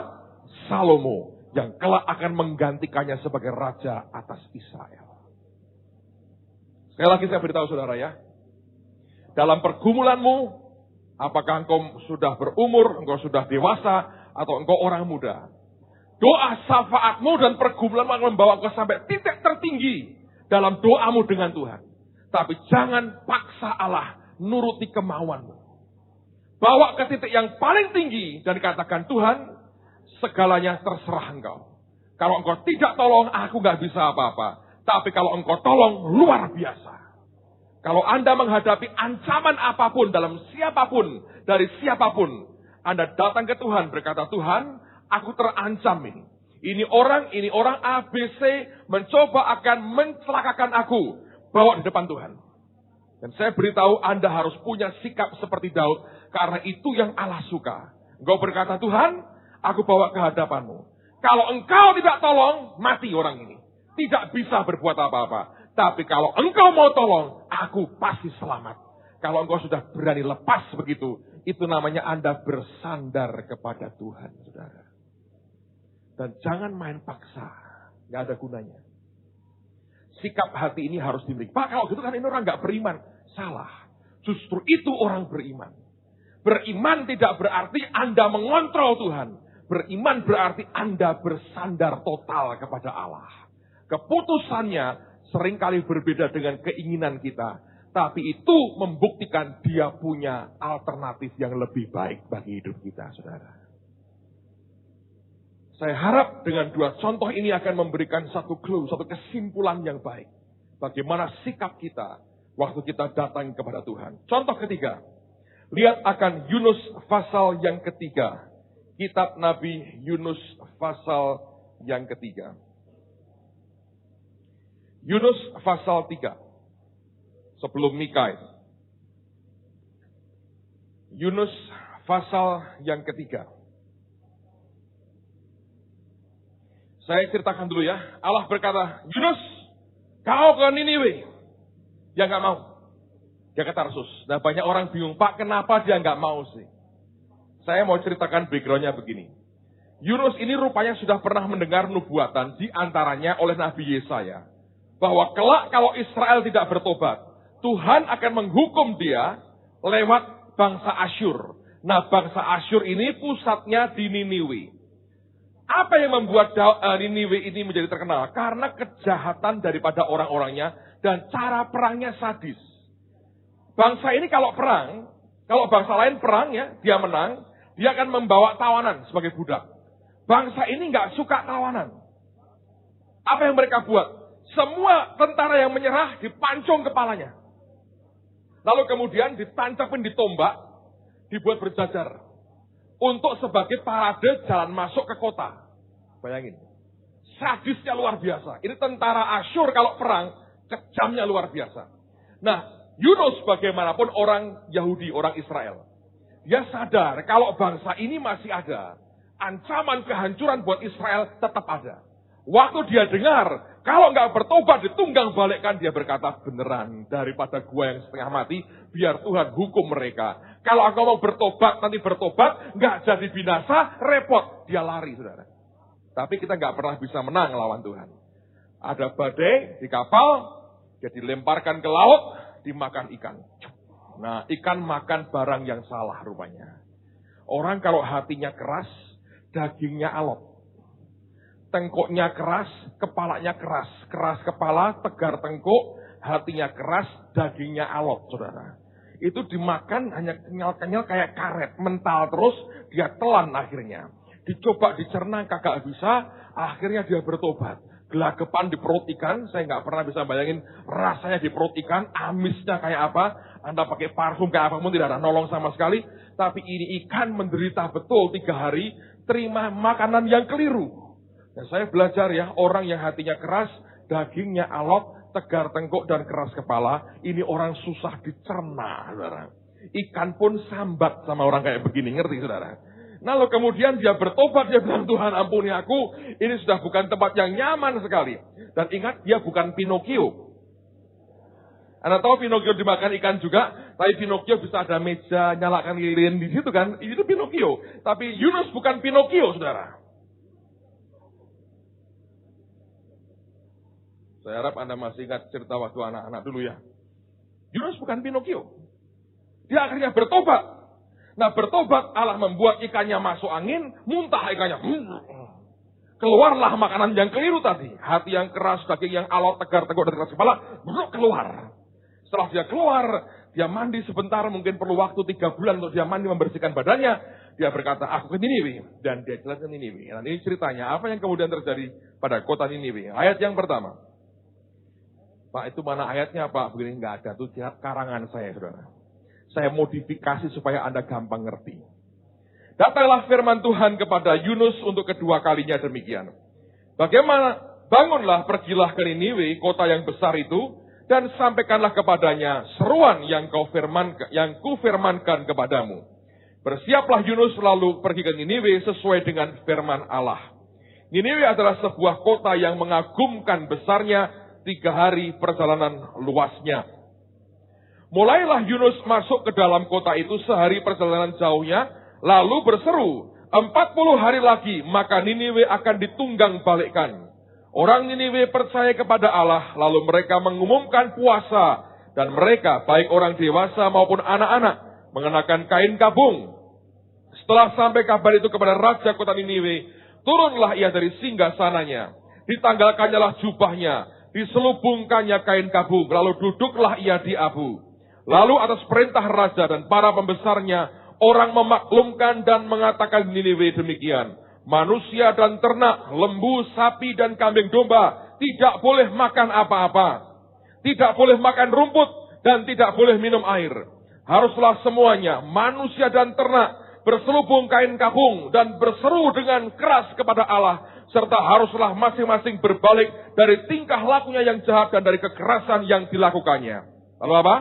Salomo, yang kelak akan menggantikannya sebagai raja atas Israel. Sekali lagi saya beritahu saudara ya, dalam pergumulanmu, apakah engkau sudah berumur, engkau sudah dewasa, atau engkau orang muda, doa syafaatmu dan pergumulanmu akan membawa engkau sampai titik tertinggi dalam doamu dengan Tuhan. Tapi jangan paksa Allah nuruti kemauanmu. Bawa ke titik yang paling tinggi dan katakan, Tuhan, segalanya terserah engkau. Kalau engkau tidak tolong, aku gak bisa apa-apa. Tapi kalau engkau tolong, luar biasa. Kalau Anda menghadapi ancaman apapun dalam siapapun, dari siapapun, Anda datang ke Tuhan berkata, Tuhan, aku terancam ini. Ini orang ABC mencoba akan mencelakakan aku. Bawa di depan Tuhan. Dan saya beritahu Anda harus punya sikap seperti Daud, karena itu yang Allah suka. Engkau berkata, Tuhan, aku bawa ke hadapanmu. Kalau engkau tidak tolong, mati orang ini. Tidak bisa berbuat apa-apa. Tapi kalau engkau mau tolong, aku pasti selamat. Kalau engkau sudah berani lepas begitu, itu namanya Anda bersandar kepada Tuhan, saudara. Dan jangan main paksa, nggak ada gunanya. Sikap hati ini harus dimiliki. Pak, kalau gitu kan ini orang nggak beriman. Salah. Justru itu orang beriman. Beriman tidak berarti Anda mengontrol Tuhan. Beriman berarti Anda bersandar total kepada Allah. Keputusannya seringkali berbeda dengan keinginan kita. Tapi itu membuktikan dia punya alternatif yang lebih baik bagi hidup kita, saudara. Saya harap dengan dua contoh ini akan memberikan satu clue, satu kesimpulan yang baik. Bagaimana sikap kita waktu kita datang kepada Tuhan. Contoh ketiga. Lihat akan Yunus pasal yang ketiga. Kitab Nabi Yunus pasal yang ketiga. Yunus pasal 3. Sebelum Mika itu. Yunus pasal yang ketiga. Saya ceritakan dulu ya. Allah berkata, Yunus, kau ke Niniwe. Dia nggak mau. Dia ke Tarsus. Nah banyak orang bingung, Pak kenapa dia nggak mau sih? Saya mau ceritakan backgroundnya begini. Yunus ini rupanya sudah pernah mendengar nubuatan di antaranya oleh Nabi Yesaya. Bahwa kelak kalau Israel tidak bertobat, Tuhan akan menghukum dia lewat bangsa Asyur. Nah bangsa Asyur ini pusatnya di Niniwe. Apa yang membuat Niniwe ini menjadi terkenal? Karena kejahatan daripada orang-orangnya dan cara perangnya sadis. Bangsa ini kalau perang, kalau bangsa lain perang ya, dia menang, dia akan membawa tawanan sebagai budak. Bangsa ini nggak suka tawanan. Apa yang mereka buat? Semua tentara yang menyerah dipancung kepalanya. Lalu kemudian ditancapin di tombak, dibuat berjajar. Untuk sebagai parade jalan masuk ke kota. Bayangin. Sadisnya luar biasa. Ini tentara Asyur kalau perang, kejamnya luar biasa. Nah, Yunus bagaimanapun orang Yahudi, orang Israel. Dia sadar kalau bangsa ini masih ada. Ancaman kehancuran buat Israel tetap ada. Waktu dia dengar, kalau nggak bertobat ditunggang balikkan, dia berkata, beneran daripada gua yang setengah mati, biar Tuhan hukum mereka. Kalau engkau mau bertobat, nanti bertobat, nggak jadi binasa, repot. Dia lari, saudara. Tapi kita nggak pernah bisa menang lawan Tuhan. Ada badai di kapal, dia dilemparkan ke laut, dimakan ikan. Nah, ikan makan barang yang salah rupanya. Orang kalau hatinya keras, dagingnya alot. Tengkuknya keras, kepalanya keras. Keras kepala, tegar tengkuk, hatinya keras, dagingnya alot, saudara. Itu dimakan hanya kenyal-kenyal kayak karet. Mental terus, dia telan akhirnya. Dicoba dicerna kagak bisa, akhirnya dia bertobat. Gelagapan di perut ikan, saya nggak pernah bisa bayangin rasanya di perut ikan, amisnya kayak apa. Anda pakai parfum kayak apapun tidak ada nolong sama sekali. Tapi ini ikan menderita betul 3 hari, terima makanan yang keliru. Dan saya belajar ya, orang yang hatinya keras, dagingnya alot, tegar tengkuk dan keras kepala, ini orang susah dicerna, saudara. Ikan pun sambat sama orang kayak begini, ngerti saudara? Nah, lalu kemudian dia bertobat, dia bilang, Tuhan ampuni aku, ini sudah bukan tempat yang nyaman sekali. Dan ingat, dia bukan Pinocchio. Anda tahu Pinocchio dimakan ikan juga, tapi Pinocchio bisa ada meja, nyalakan lilin di situ kan, itu Pinocchio. Tapi Yunus bukan Pinocchio, saudara. Saya harap Anda masih ingat cerita waktu anak-anak dulu ya. Yunus bukan Pinocchio. Dia akhirnya bertobat. Nah, bertobat Allah membuat ikannya masuk angin, muntah ikannya. Keluarlah makanan yang keliru tadi. Hati yang keras, daging yang alot, tegar, teguk, dan keras kepala, keluar. Setelah dia keluar, dia mandi sebentar, mungkin perlu waktu 3 bulan untuk dia mandi membersihkan badannya. Dia berkata, aku ke Niniwe. Dan dia jalan ke Niniwe. Dan ini ceritanya, apa yang kemudian terjadi pada kota Niniwe. Ayat yang pertama. Pak, itu mana ayatnya Pak? Begini, nggak ada. Itu karangan saya, saudara. Saya modifikasi supaya Anda gampang ngerti. Datanglah firman Tuhan kepada Yunus untuk kedua kalinya demikian. Bagaimana? Bangunlah, pergilah ke Niniwe, kota yang besar itu, dan sampaikanlah kepadanya seruan yang kufirmankan kepadamu. Bersiaplah Yunus lalu pergi ke Niniwe sesuai dengan firman Allah. Niniwe adalah sebuah kota yang mengagumkan besarnya, 3 hari perjalanan luasnya. Mulailah Yunus masuk ke dalam kota itu sehari perjalanan jauhnya, lalu berseru, 40 hari lagi, maka Niniwe akan ditunggang balikkan. Orang Niniwe percaya kepada Allah, lalu mereka mengumumkan puasa, dan mereka, baik orang dewasa maupun anak-anak, mengenakan kain kabung. Setelah sampai kabar itu kepada raja kota Niniwe, turunlah ia dari singgasananya, ditanggalkannya lah jubahnya, diselubungkannya kain kabung, lalu duduklah ia di abu. Lalu atas perintah raja dan para pembesarnya, orang memaklumkan dan mengatakan Niniwe demikian. Manusia dan ternak, lembu, sapi dan kambing domba tidak boleh makan apa-apa. Tidak boleh makan rumput dan tidak boleh minum air. Haruslah semuanya, manusia dan ternak, berselubung kain kabung dan berseru dengan keras kepada Allah. Serta haruslah masing-masing berbalik dari tingkah lakunya yang jahat dan dari kekerasan yang dilakukannya. Lalu apa?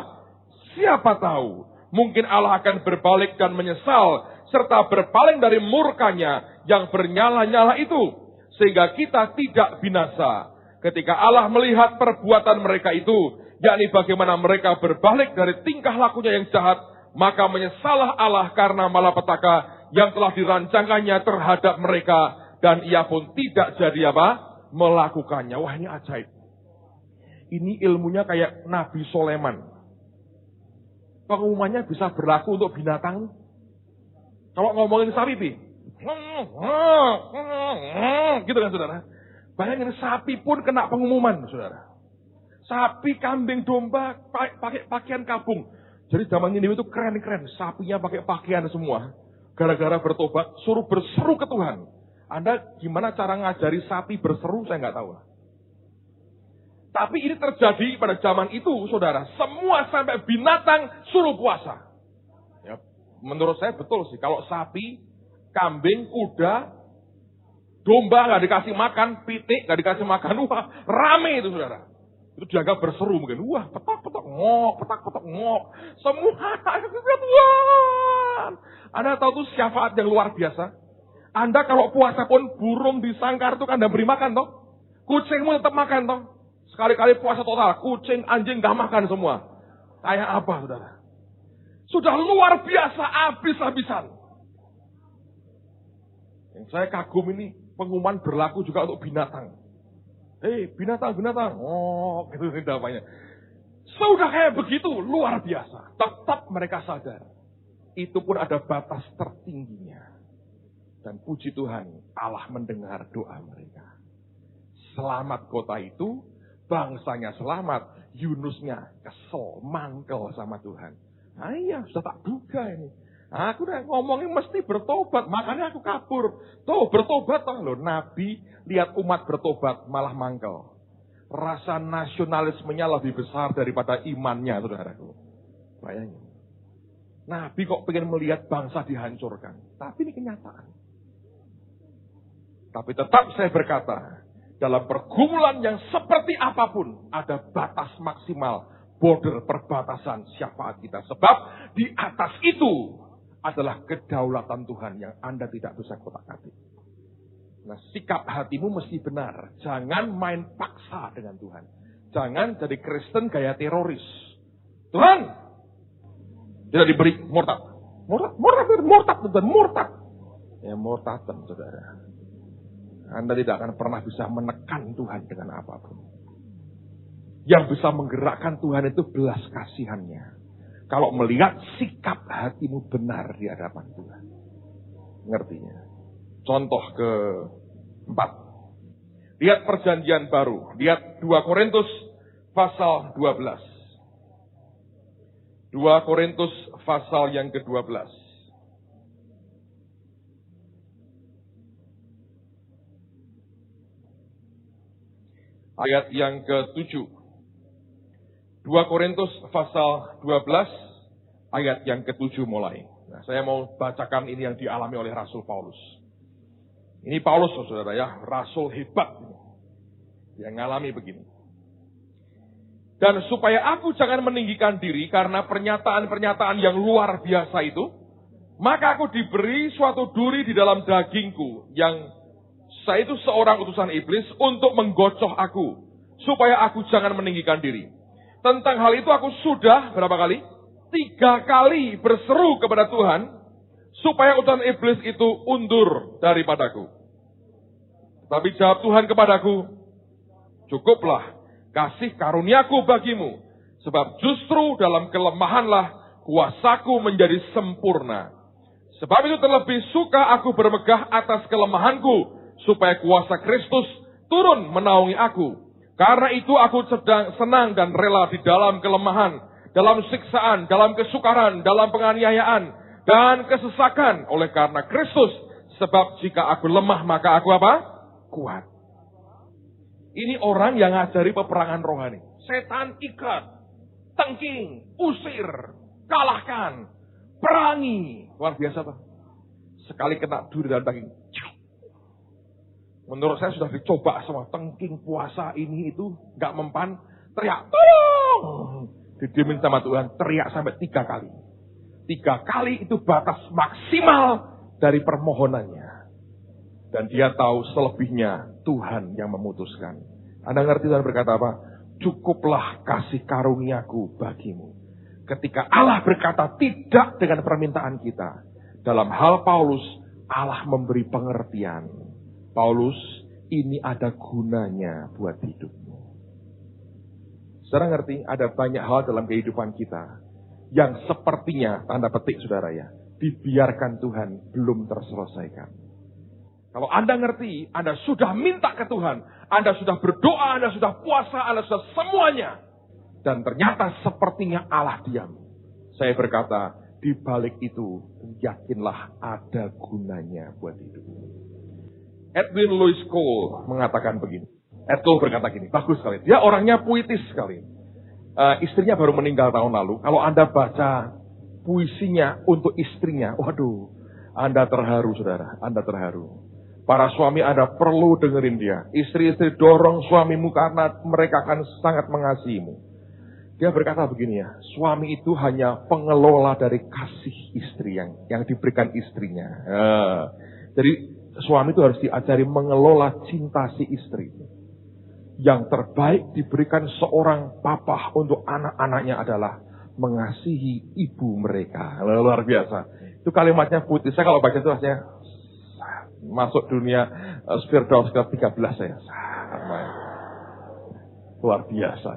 Siapa tahu, mungkin Allah akan berbalik dan menyesal, serta berpaling dari murkanya yang bernyala-nyala itu, sehingga kita tidak binasa. Ketika Allah melihat perbuatan mereka itu, yakni bagaimana mereka berbalik dari tingkah lakunya yang jahat, maka menyesalah Allah karena malapetaka yang telah dirancangkannya terhadap mereka, dan ia pun tidak jadi apa? Melakukannya. Wah, ini ajaib. Ini ilmunya kayak Nabi Soleman. Pengumumannya bisa berlaku untuk binatang. Kalau ngomongin sapi, gitu kan saudara. Bayangin sapi pun kena pengumuman, saudara. Sapi, kambing, domba pakai pakaian kabung. Jadi zaman ini itu keren-keren. Sapinya pakai pakaian semua. Gara-gara bertobat, suruh berseru ke Tuhan. Anda gimana cara ngajari sapi berseru, saya nggak tahu. Tapi ini terjadi pada zaman itu, saudara. Semua sampai binatang suruh puasa. Ya, menurut saya betul sih. Kalau sapi, kambing, kuda, domba nggak dikasih makan, pitik nggak dikasih makan, wah rame itu saudara. Itu dianggap berseru mungkin. Wah, petak-petak ngok, petak-petak ngok. Semua Tuhan. Anda tahu tuh syafaat yang luar biasa. Anda kalau puasa pun burung di sangkar itu kan Anda beri makan toh. Kucingmu tetap makan toh. Sekali-kali puasa total, kucing, anjing gak makan semua. Kayak apa, saudara? Sudah luar biasa, habis-habisan. Yang saya kagum ini, Pengumuman berlaku juga untuk binatang. Binatang. Oh, gitu namanya. Sudah kayak begitu, luar biasa. Tetap mereka sadar. Itu pun ada batas tertingginya. Dan puji Tuhan, Allah mendengar doa mereka. Selamat kota itu, bangsanya selamat, Yunusnya kesel, mangkel sama Tuhan. Nah iya, sudah tak duga ini. Aku udah ngomongin mesti bertobat, makanya aku kabur. Tuh, bertobat loh. Nabi lihat umat bertobat, malah mangkel. Rasa nasionalismenya lebih besar daripada imannya, saudaraku. Bayangin. Nabi kok pengen melihat bangsa dihancurkan. Tapi ini kenyataan. Tapi tetap saya berkata, dalam pergumulan yang seperti apapun, ada batas maksimal, border perbatasan syafaat kita. Sebab di atas itu adalah kedaulatan Tuhan yang Anda tidak bisa kotak-katik. Nah, sikap hatimu mesti benar. Jangan main paksa dengan Tuhan. Jangan jadi Kristen gaya teroris. Tuhan, tidak diberi murtad. Murtad. Ya, murtadan, saudara. Anda tidak akan pernah bisa menekan Tuhan dengan apapun. Yang bisa menggerakkan Tuhan itu belas kasihannya. Kalau melihat sikap hatimu benar di hadapan Tuhan. Ngertinya. Contoh ke-4. Lihat perjanjian baru. Lihat 2 Korintus pasal 12. 2 Korintus pasal yang ke-12. Ayat yang ke-7. 2 Korintus pasal 12 ayat yang ke-7 mulai. Nah, saya mau bacakan ini yang dialami oleh Rasul Paulus. Ini Paulus, saudara ya, Rasul hebat. Yang ngalami begini. Dan supaya aku jangan meninggikan diri karena pernyataan-pernyataan yang luar biasa itu, maka aku diberi suatu duri di dalam dagingku yang saya itu seorang utusan iblis untuk menggocoh aku. Supaya aku jangan meninggikan diri. Tentang hal itu aku sudah, berapa kali? 3 kali berseru kepada Tuhan, supaya utusan iblis itu undur daripadaku. Tapi jawab Tuhan kepadaku, cukuplah kasih karuniaku bagimu, sebab justru dalam kelemahanlah kuasaku menjadi sempurna. Sebab itu terlebih suka aku bermegah atas kelemahanku, supaya kuasa Kristus turun menaungi aku. Karena itu aku sedang senang dan rela di dalam kelemahan, dalam siksaan, dalam kesukaran, dalam penganiayaan, dan kesesakan oleh karena Kristus. Sebab jika aku lemah, maka aku apa? Kuat. Ini orang yang ngajari peperangan rohani. Setan ikat, tengking, usir, kalahkan, perangi. Luar biasa, Pak. Sekali kena duri dalam daging. Menurut saya sudah dicoba semua. Tengking puasa ini itu gak mempan. Teriak, tolong. Didiemin sama Tuhan. Teriak sampai 3 kali. 3 kali itu batas maksimal dari permohonannya. Dan dia tahu selebihnya Tuhan yang memutuskan. Anda ngerti Tuhan berkata apa? Cukuplah kasih karuniaku bagimu. Ketika Allah berkata tidak dengan permintaan kita. Dalam hal Paulus, Allah memberi pengertian. Paulus, ini ada gunanya buat hidupmu. Saudara ngerti, ada banyak hal dalam kehidupan kita yang sepertinya, tanda petik saudara ya, dibiarkan Tuhan belum terselesaikan. Kalau Anda ngerti, Anda sudah minta ke Tuhan, Anda sudah berdoa, Anda sudah puasa, Anda sudah semuanya. Dan ternyata sepertinya Allah diam. Saya berkata, di balik itu, yakinlah ada gunanya buat hidupmu. Edwin Louis Cole mengatakan begini. Ed Cole berkata gini, bagus sekali. Dia orangnya puitis sekali. Istrinya baru meninggal tahun lalu. Kalau Anda baca puisinya untuk istrinya, waduh, Anda terharu saudara, Anda terharu. Para suami Anda perlu dengerin dia. Istri-istri dorong suamimu karena mereka akan sangat mengasihimu. Dia berkata begini ya, suami itu hanya pengelola dari kasih istri yang diberikan istrinya. Jadi suami itu harus diajari mengelola cinta si istri. Yang terbaik diberikan seorang papa untuk anak-anaknya adalah mengasihi ibu mereka. Luar biasa. Itu kalimatnya putih. Saya kalau baca itu rasanya masuk dunia Firdaus ke-13 saya. Luar biasa.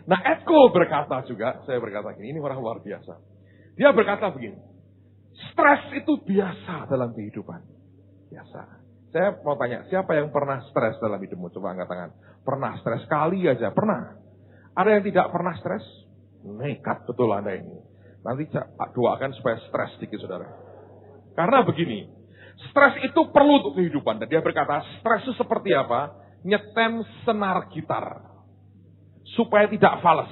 Nah, Eko berkata juga, saya berkata gini, ini orang luar biasa. Dia berkata begini, stres itu biasa dalam kehidupan. Biasa. Saya mau tanya, siapa yang pernah stres dalam hidupmu? Coba angkat tangan. Pernah stres kali aja, pernah. Ada yang tidak pernah stres? Nekat betul Anda ini. Nanti doakan supaya stres sedikit, saudara. Karena begini, stres itu perlu untuk kehidupan. Dan dia berkata, stres itu seperti apa? Nyetem senar gitar. Supaya tidak fals.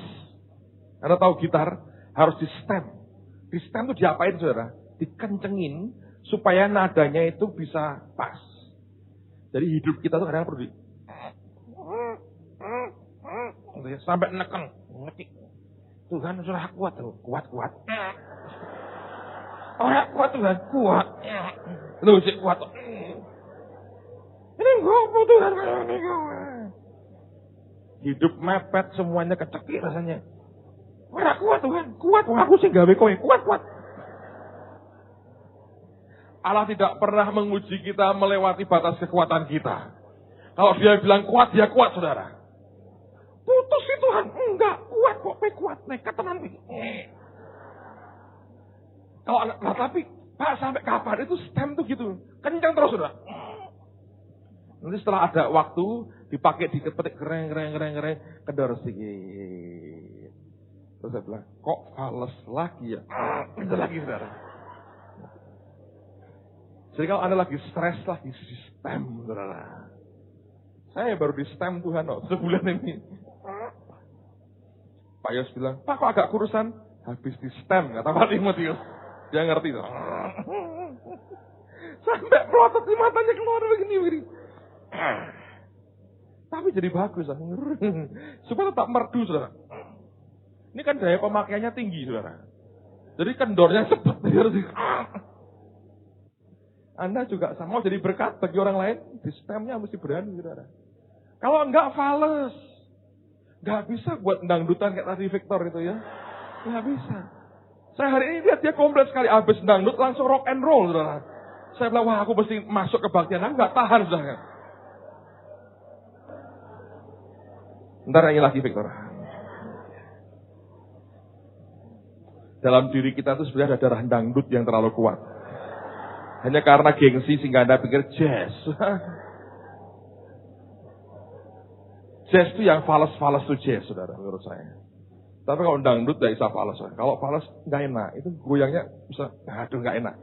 Anda tahu gitar harus di stem. Di stem itu diapain, saudara? Dikencengin supaya nadanya itu bisa pas. Jadi hidup kita tuh kadang perlu sampai neken, ngetik. Tuhan sudah kuat tuh, kuat. Orang kuat Tuhan, kuat. Lu sih kuat. Ini gopo Tuhan. Hidup mepet semuanya kecekik rasanya. Orang kuat Tuhan, kuat. Aku sih gawe kowe, kuat. Allah tidak pernah menguji kita melewati batas kekuatan kita. Kalau dia bilang kuat, dia kuat, saudara. Putus sih Tuhan, enggak kuat kok, kuat, nekat tenan. Kalau nah, tapi Pak sampai kapan itu stem tuh gitu, kencang terus saudara. Nanti setelah ada waktu dipakai dipetik kereng, kedor sedikit. Terus saya bilang, kok fales lagi ya? Itu lagi saudara. Jadi kalau Anda lagi stres lagi di stem saudara. Saya baru di stem Tuhan sebulan ini. Pak Yos bilang, Pak kok agak kurusan? Habis di stem, kata Pak Timotius. Dia ngerti tuh. Sampai pelotot di matanya keluar begini. Tapi jadi bagus. Supaya tetap merdu, saudara. Ini kan daya pemakaiannya tinggi, saudara. Jadi kendornya cepat. Anda juga sama, mau jadi berkat bagi orang lain, di stemnya mesti berani, saudara. Kalau enggak, fales. Enggak bisa buat dangdutan kayak tadi Victor itu ya. Enggak bisa. Saya hari ini lihat dia komplit sekali. Habis dangdut langsung rock and roll, saudara. Saya bilang, wah aku mesti masuk kebaktian. Aku enggak tahan, saudara. Ntar nyanyi lagi Victor. Dalam diri kita itu sebenarnya ada darah dangdut yang terlalu kuat. Hanya karena gengsi sehingga Anda pikir jazz. Jazz itu yang fales-fales itu jazz, saudara, menurut saya. Tapi kalau dangdut tidak bisa fales. Kalau fales nggak enak. Itu goyangnya bisa, aduh nggak enak.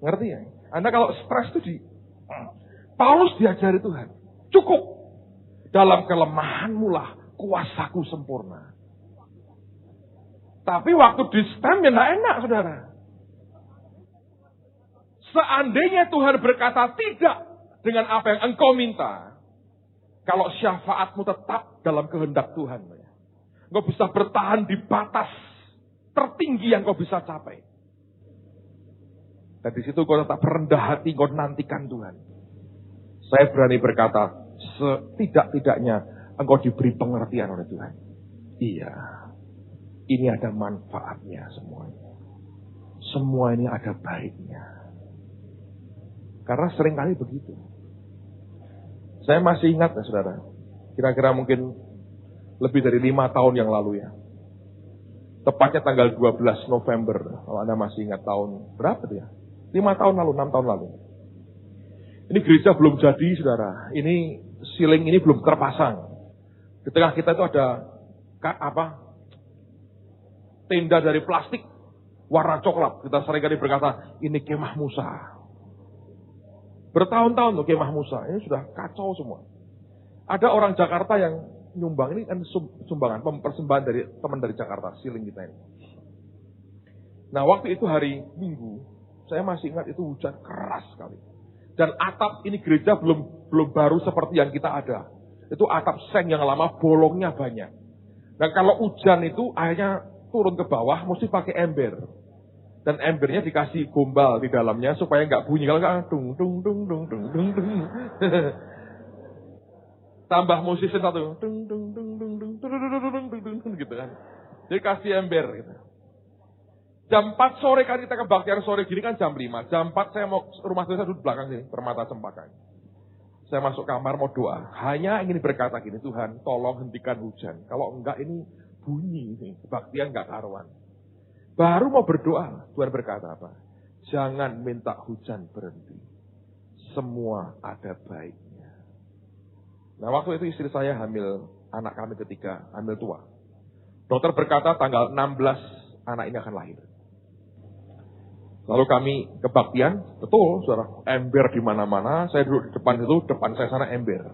Ngerti ya? Anda kalau stres itu Paulus diajari Tuhan. Cukup. Dalam kelemahanmu lah kuasaku sempurna. Tapi waktu di stem ya nggak enak, saudara. Seandainya Tuhan berkata tidak dengan apa yang engkau minta. Kalau syafaatmu tetap dalam kehendak Tuhan. Engkau bisa bertahan di batas tertinggi yang kau bisa capai. Dan di situ kau tetap rendah hati, kau nantikan Tuhan. Saya berani berkata, setidak-tidaknya engkau diberi pengertian oleh Tuhan. Iya, ini ada manfaatnya semuanya. Semua ini ada baiknya. Karena seringkali begitu. Saya masih ingat ya saudara, kira-kira mungkin lebih dari 5 tahun yang lalu ya. Tepatnya tanggal 12 November, kalau Anda masih ingat tahun berapa tuh ya? 5 tahun lalu, 6 tahun lalu. Ini gereja belum jadi saudara, ini ceiling ini belum terpasang. Di tengah kita itu ada tenda dari plastik warna coklat. Kita seringkali berkata, ini kemah Musa. Bertahun-tahun loh kemah Musa, ini sudah kacau semua. Ada orang Jakarta yang nyumbang, ini kan sumbangan, persembahan dari teman dari Jakarta, ceiling kita ini. Nah waktu itu hari Minggu, saya masih ingat itu hujan keras sekali. Dan atap ini gereja belum baru seperti yang kita ada. Itu atap seng yang lama, bolongnya banyak. Dan kalau hujan itu airnya turun ke bawah, mesti pakai ember. Dan embernya dikasih gombal di dalamnya supaya nggak bunyi. Kalau nggak dung. Tambah musisi satu dung gitu kan. Jadi kasih ember gitu. Jam 4 sore kan kita kebaktian sore gini kan jam 5. Jam 4 saya mau rumah saya duduk belakang sini, Permata Cempaka. Saya masuk kamar mau doa. Hanya ingin berkata gini, Tuhan tolong hentikan hujan. Kalau enggak ini bunyi ini, kebaktian enggak karuan. Baru mau berdoa, Tuhan berkata apa? Jangan minta hujan berhenti. Semua ada baiknya. Nah waktu itu istri saya hamil anak kami ketiga, hamil tua. Dokter berkata tanggal 16 anak ini akan lahir. Lalu kami kebaktian, betul saudara, ember di mana-mana. Saya duduk di depan itu, depan saya sana ember.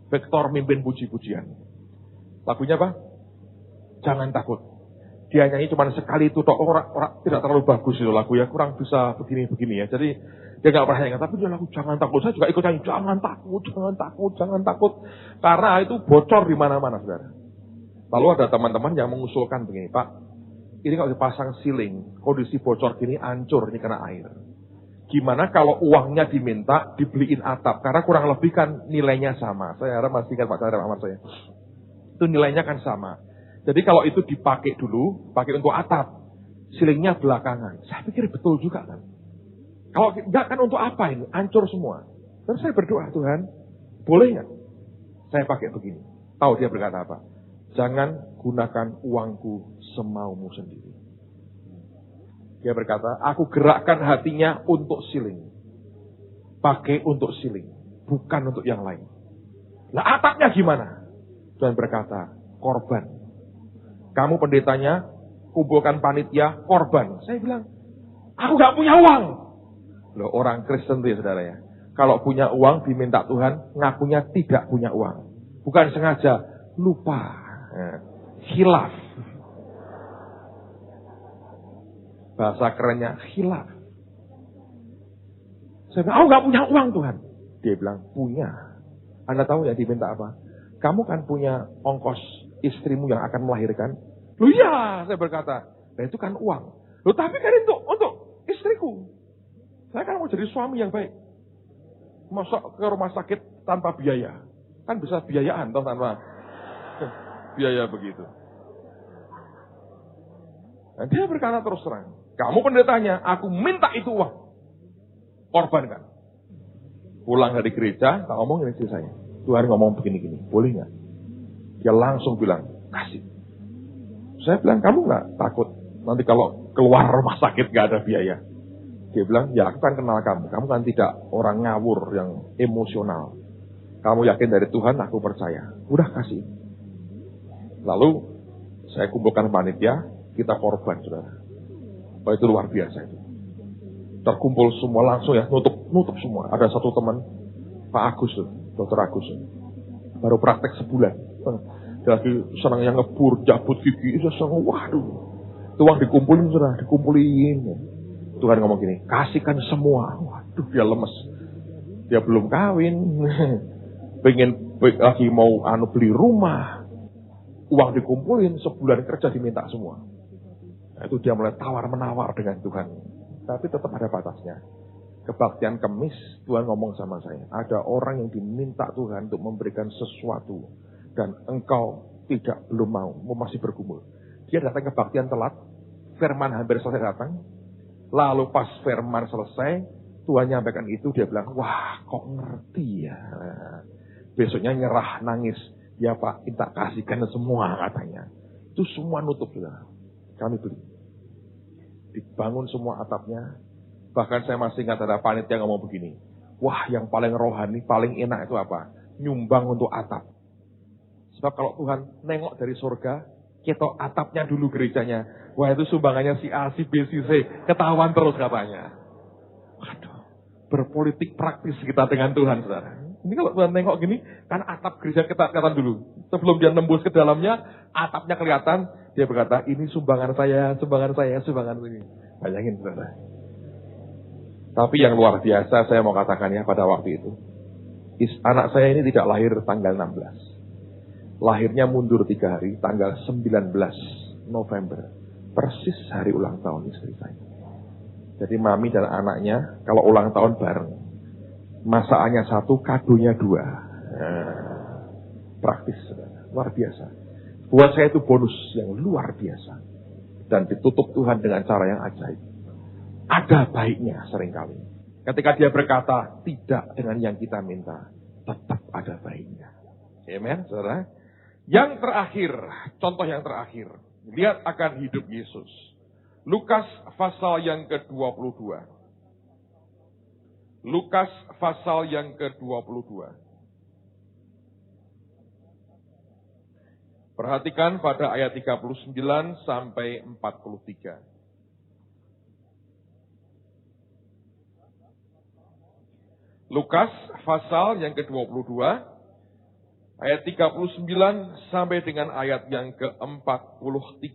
Victor mimpin puji-pujian. Lagunya apa? Jangan takut. Dia nyanyi cuma sekali itu, orang tidak terlalu bagus itu lagu ya, kurang bisa begini-begini ya. Jadi dia nggak pernah ingat, tapi dia lagu jangan takut. Saya juga ikut nyanyi, jangan takut, jangan takut, jangan takut. Karena itu bocor di mana-mana, saudara. Lalu ada teman-teman yang mengusulkan begini, Pak, ini kalau dipasang siling, kondisi bocor gini hancur, ini kena air. Gimana kalau uangnya diminta, dibeliin atap, karena kurang lebih kan nilainya sama. Saya harap masih ingat Pak Chandra Ahmad saya. Itu nilainya kan sama. Jadi kalau itu dipakai dulu, pakai untuk atap, silingnya belakangan. Saya pikir betul juga kan. Kalau enggak kan untuk apa ini? Hancur semua. Terus saya berdoa, Tuhan, boleh nggak saya pakai begini? Tahu dia berkata apa? Jangan gunakan uangku semaumu sendiri. Dia berkata, aku gerakkan hatinya untuk siling. Pakai untuk siling, bukan untuk yang lain. Nah atapnya gimana? Tuhan berkata, korban. Kamu pendetanya, kumpulkan panitia, korban. Saya bilang, aku gak punya uang. Loh orang Kristen tuh ya saudara ya. Kalau punya uang diminta Tuhan, ngakunya tidak punya uang. Bukan sengaja, lupa. Khilaf. Bahasa kerennya khilaf. Saya bilang, aku gak punya uang Tuhan. Dia bilang, punya. Anda tahu ya diminta apa? Kamu kan punya ongkos istrimu yang akan melahirkan. Loh iya, saya berkata. Nah itu kan uang. Loh tapi kan untuk istriku. Saya kan mau jadi suami yang baik. Masuk ke rumah sakit tanpa biaya. Kan bisa biayaan toh tanpa biaya begitu. Nah, dia berkata terus terang. Kamu pendetanya, aku minta itu uang. Korbankan. Pulang dari gereja, tak ngomongin istri saya. Tuhan ngomong begini-gini, boleh gak? Dia langsung bilang, kasih. Saya bilang, kamu gak takut nanti kalau keluar rumah sakit gak ada biaya? Dia bilang, ya aku kan kenal kamu. Kamu kan tidak orang ngawur yang emosional. Kamu yakin dari Tuhan, aku percaya. Udah kasih. Lalu, saya kumpulkan panitia, kita korban, saudara. Oh, itu luar biasa itu. Terkumpul semua langsung ya, nutup semua. Ada satu teman, Pak Agus, Dr. Agus. Baru praktek sebulan. Dia lagi senang yang ngebur, cabut gigi. Dia senang, waduh. Itu uang dikumpulin, saudara. Dikumpulin. Tuhan ngomong gini, kasihkan semua. Waduh, dia lemes. Dia belum kawin. Pengen lagi mau beli rumah. Uang dikumpulin, sebulan kerja diminta semua. Nah, itu dia mulai tawar-menawar dengan Tuhan. Tapi tetap ada batasnya. Kebaktian Kemis, Tuhan ngomong sama saya. Ada orang yang diminta Tuhan untuk memberikan sesuatu. Dan engkau belum mau masih bergumul. Dia datang kebaktian telat. Firman hampir selesai datang. Lalu pas firman selesai, Tuhan nyampaikan itu, dia bilang, wah kok ngerti ya. Besoknya nyerah, nangis. Ya Pak, kita kasihkan semua katanya. Itu semua nutup sudah. Kami beli. Dibangun semua atapnya. Bahkan saya masih ingat ada panitia ngomong begini. Wah yang paling rohani, paling enak itu apa? Nyumbang untuk atap. Sebab kalau Tuhan nengok dari surga, ketok atapnya dulu gerejanya. Wah itu sumbangannya si A, si B, si C. Ketahuan terus katanya. Waduh, berpolitik praktis kita dengan Tuhan, saudara. Ini kalau Tuhan nengok gini, kan atap gereja kelihatan dulu. Sebelum dia nembus ke dalamnya, atapnya kelihatan. Dia berkata, ini sumbangan saya, sumbangan saya, sumbangan ini. Bayangin, saudara. Tapi yang luar biasa saya mau katakan ya pada waktu itu. Anak saya ini tidak lahir tanggal 16. Lahirnya mundur 3 hari, tanggal 19 November. Persis hari ulang tahun istri saya. Jadi mami dan anaknya kalau ulang tahun bareng. Masakannya 1, kadonya 2. Praktis, saudara. Luar biasa. Buat saya itu bonus yang luar biasa. dan ditutup Tuhan dengan cara yang ajaib. Ada baiknya seringkali. Ketika dia berkata, tidak dengan yang kita minta, tetap ada baiknya. Amen, saudara. Yang terakhir, contoh yang terakhir. Lihat akan hidup Yesus. Lukas pasal yang ke-22. Lukas pasal yang ke-22. Perhatikan pada ayat 39 sampai 43. Lukas pasal yang ke-22, ayat 39 sampai dengan ayat yang ke-43.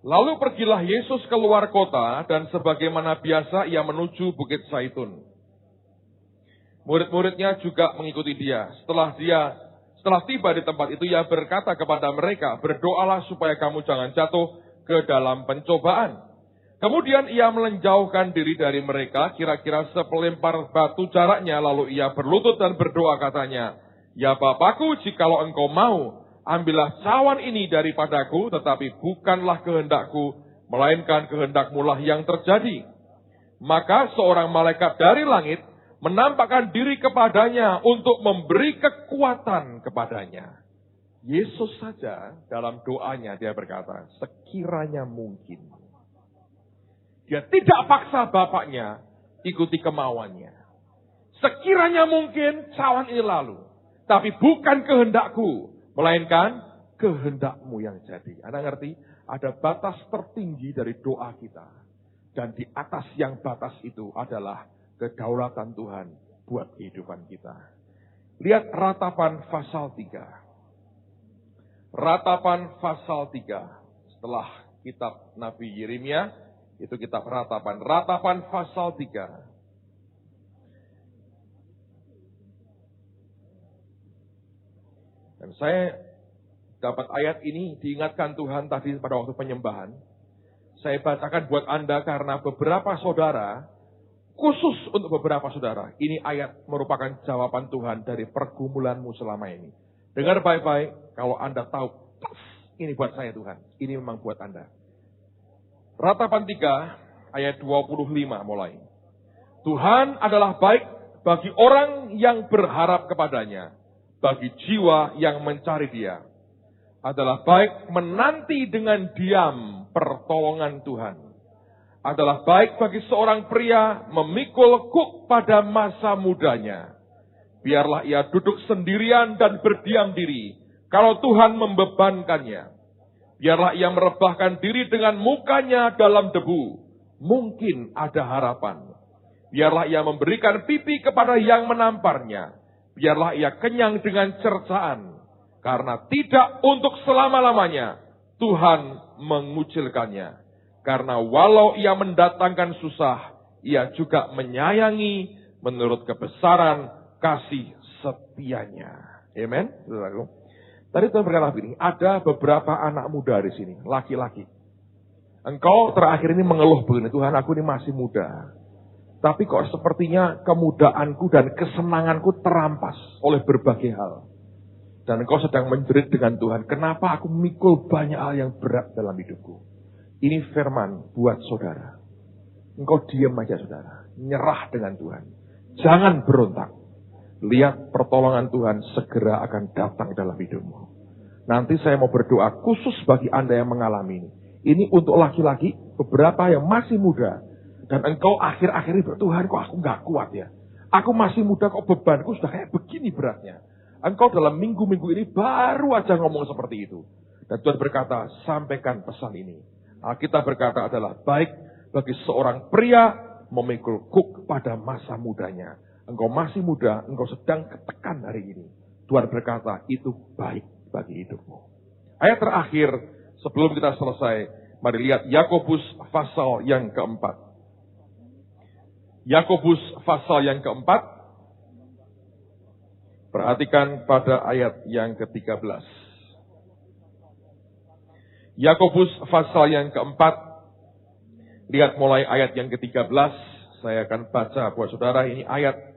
Lalu pergilah Yesus keluar kota dan sebagaimana biasa ia menuju Bukit Zaitun. Murid-muridnya juga mengikuti dia. Setelah tiba di tempat itu, ia berkata kepada mereka, berdoalah supaya kamu jangan jatuh ke dalam pencobaan. Kemudian ia melenjaukan diri dari mereka, kira-kira sepelempar batu jaraknya, lalu ia berlutut dan berdoa katanya, ya Bapakku, jikalau engkau mau, ambillah cawan ini daripadaku, tetapi bukanlah kehendakku, melainkan kehendakmu lah yang terjadi. Maka seorang malaikat dari langit menampakkan diri kepadanya untuk memberi kekuatan kepadanya. Yesus saja dalam doanya dia berkata, sekiranya mungkin. Dia tidak paksa Bapaknya ikuti kemauannya. Sekiranya mungkin cawan ini lalu. Tapi bukan kehendakku, melainkan kehendakmu yang jadi. Anda ngerti? Ada batas tertinggi dari doa kita. Dan di atas yang batas itu adalah kedaulatan Tuhan buat kehidupan kita. Lihat ratapan pasal 3. Ratapan pasal 3. Setelah kitab Nabi Yeremia, itu kitab ratapan. Ratapan pasal 3. Dan saya dapat ayat ini diingatkan Tuhan tadi pada waktu penyembahan. Saya bacakan buat Anda karena beberapa saudara, khusus untuk beberapa saudara, ini ayat merupakan jawaban Tuhan dari pergumulanmu selama ini. Dengar baik-baik, kalau Anda tahu, ini buat saya Tuhan, ini memang buat Anda. Ratapan 3 ayat 25 mulai. Tuhan adalah baik bagi orang yang berharap kepadanya, bagi jiwa yang mencari Dia. Adalah baik menanti dengan diam pertolongan Tuhan. Adalah baik bagi seorang pria memikul kuk pada masa mudanya. Biarlah ia duduk sendirian dan berdiam diri kalau Tuhan membebankannya. Biarlah ia merebahkan diri dengan mukanya dalam debu. Mungkin ada harapan. Biarlah ia memberikan pipi kepada yang menamparnya. Biarlah ia kenyang dengan cercaan. Karena tidak untuk selama-lamanya Tuhan mengucilkannya. Karena walau ia mendatangkan susah, ia juga menyayangi menurut kebesaran kasih setianya. Amen. Tadi Tuhan berkata begini, ada beberapa anak muda di sini, laki-laki. Engkau terakhir ini mengeluh begini, Tuhan aku ini masih muda. Tapi kok sepertinya kemudaanku dan kesenanganku terampas oleh berbagai hal. Dan engkau sedang menjerit dengan Tuhan, kenapa aku memikul banyak hal yang berat dalam hidupku. Ini firman buat saudara. Engkau diam aja saudara, nyerah dengan Tuhan. Jangan berontak. Lihat pertolongan Tuhan segera akan datang dalam hidupmu. Nanti saya mau berdoa khusus bagi Anda yang mengalami ini. Ini untuk laki-laki, beberapa yang masih muda. Dan engkau akhir-akhir ini Tuhan kok aku gak kuat ya. Aku masih muda kok bebanku sudah kayak begini beratnya. Engkau dalam minggu-minggu ini baru aja ngomong seperti itu. Dan Tuhan berkata, sampaikan pesan ini. Alkitab berkata adalah baik bagi seorang pria memikul kuk pada masa mudanya. Engkau masih muda, engkau sedang ketekan hari ini. Tuhan berkata, itu baik bagi hidupmu. Ayat terakhir, sebelum kita selesai, mari lihat Yakobus pasal yang keempat. Yakobus pasal yang keempat, perhatikan pada ayat yang ke-13. Yakobus pasal yang keempat, lihat mulai ayat yang ke-13, saya akan baca buat saudara, ini ayat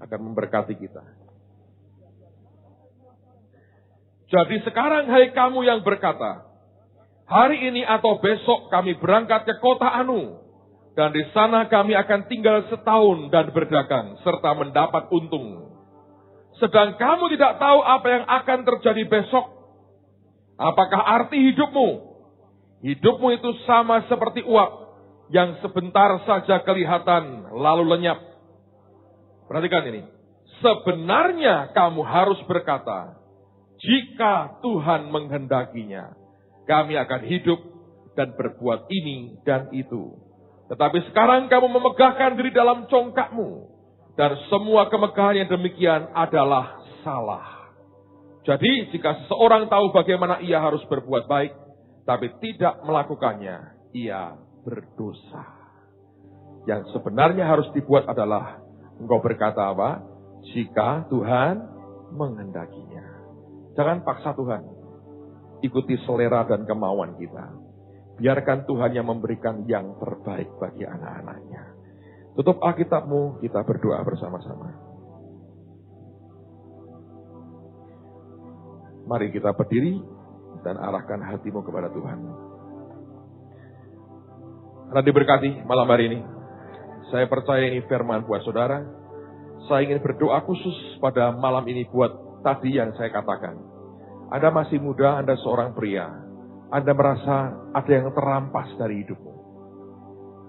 akan memberkati kita. Jadi sekarang hai kamu yang berkata, hari ini atau besok kami berangkat ke kota Anu, dan di sana kami akan tinggal setahun dan berdagang, serta mendapat untung. Sedang kamu tidak tahu apa yang akan terjadi besok. Apakah arti hidupmu? Hidupmu itu sama seperti uap, yang sebentar saja kelihatan, lalu lenyap. Perhatikan ini. Sebenarnya kamu harus berkata, jika Tuhan menghendakinya, kami akan hidup dan berbuat ini dan itu. Tetapi sekarang kamu memegahkan diri dalam congkakmu, dan semua kemegahan yang demikian adalah salah. Jadi jika seseorang tahu bagaimana ia harus berbuat baik, tapi tidak melakukannya, ia berdosa. Yang sebenarnya harus dibuat adalah, engkau berkata apa? Jika Tuhan menghendakinya. Jangan paksa Tuhan. Ikuti selera dan kemauan kita. Biarkan Tuhan yang memberikan yang terbaik bagi anak-anaknya. Tutup Alkitabmu, kita berdoa bersama-sama. Mari kita berdiri dan arahkan hatimu kepada Tuhan. Karena diberkati malam hari ini. Saya percaya ini firman buat saudara. Saya ingin berdoa khusus pada malam ini buat tadi yang saya katakan. Anda masih muda, Anda seorang pria. Anda merasa ada yang terampas dari hidupmu.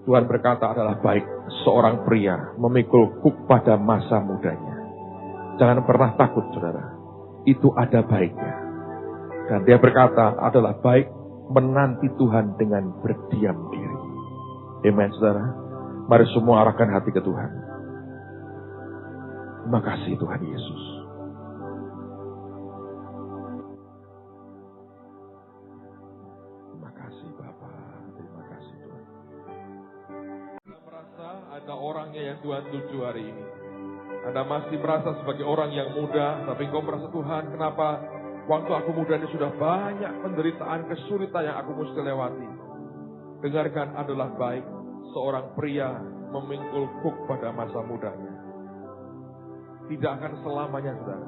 Tuhan berkata adalah baik seorang pria memikul kuk pada masa mudanya. Jangan pernah takut, saudara. Itu ada baiknya. Dan dia berkata adalah baik menanti Tuhan dengan berdiam diri. Amen, saudara. Mari semua arahkan hati ke Tuhan. Terima kasih Tuhan Yesus. Terima kasih Bapa. Terima kasih Tuhan. Anda merasa ada orangnya yang Tuhan tuju hari ini. Anda masih merasa sebagai orang yang muda, tapi engkau merasa Tuhan, kenapa waktu aku muda ini sudah banyak penderitaan, kesulitan yang aku mesti lewati. Dengarkan, adalah baik seorang pria memikul kuk pada masa mudanya. Tidak akan selamanya, saudara.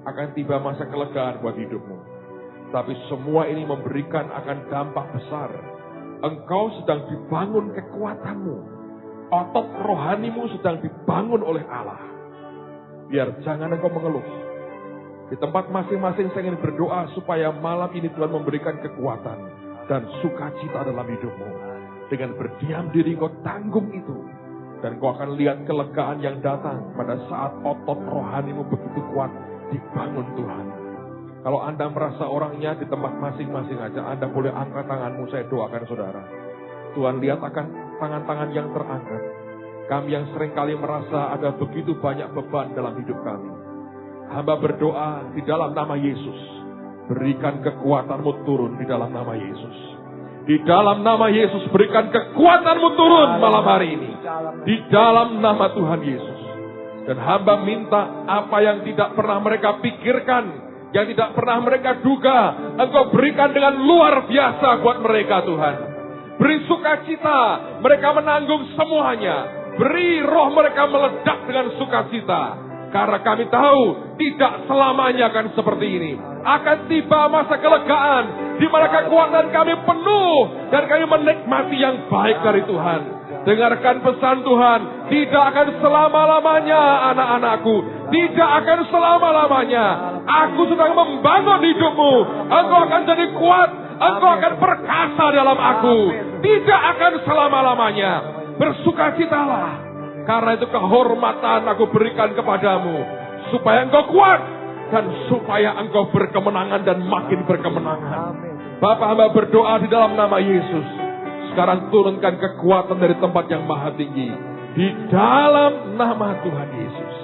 Akan tiba masa kelegaan buat hidupmu. Tapi semua ini memberikan akan dampak besar. Engkau sedang dibangun kekuatanmu. Otot rohanimu sedang dibangun oleh Allah. Biar jangan engkau mengeluh. Di tempat masing-masing saya ingin berdoa supaya malam ini Tuhan memberikan kekuatan dan sukacita dalam hidupmu. Dengan berdiam diri engkau tanggung itu. Dan kau akan lihat kelegaan yang datang pada saat otot rohanimu begitu kuat dibangun Tuhan. Kalau Anda merasa orangnya di tempat masing-masing aja, Anda boleh angkat tanganmu, saya doakan saudara. Tuhan lihat akan tangan-tangan yang terangkat. Kami yang seringkali merasa ada begitu banyak beban dalam hidup kami. Hamba berdoa di dalam nama Yesus. Berikan kekuatanmu turun di dalam nama Yesus. Di dalam nama Yesus berikan kekuatanmu turun malam hari ini. Di dalam nama Tuhan Yesus. Dan hamba minta apa yang tidak pernah mereka pikirkan, yang tidak pernah mereka duga, Engkau berikan dengan luar biasa buat mereka Tuhan. Beri sukacita, mereka menanggung semuanya. Beri roh mereka meledak dengan sukacita. Karena kami tahu tidak selamanya akan seperti ini. Akan tiba masa kelegaan di mana kekuatan kami penuh dan kami menikmati yang baik dari Tuhan. Dengarkan pesan Tuhan, tidak akan selama-lamanya anak-anakku, tidak akan selama-lamanya. Aku sedang membangun hidupmu. Engkau akan jadi kuat, engkau akan perkasa dalam aku. Tidak akan selama-lamanya. Bersukacitalah. Karena itu kehormatan aku berikan kepadamu. Supaya engkau kuat. Dan supaya engkau berkemenangan dan makin berkemenangan. Bapak hamba berdoa di dalam nama Yesus. Sekarang turunkan kekuatan dari tempat yang maha tinggi. Di dalam nama Tuhan Yesus.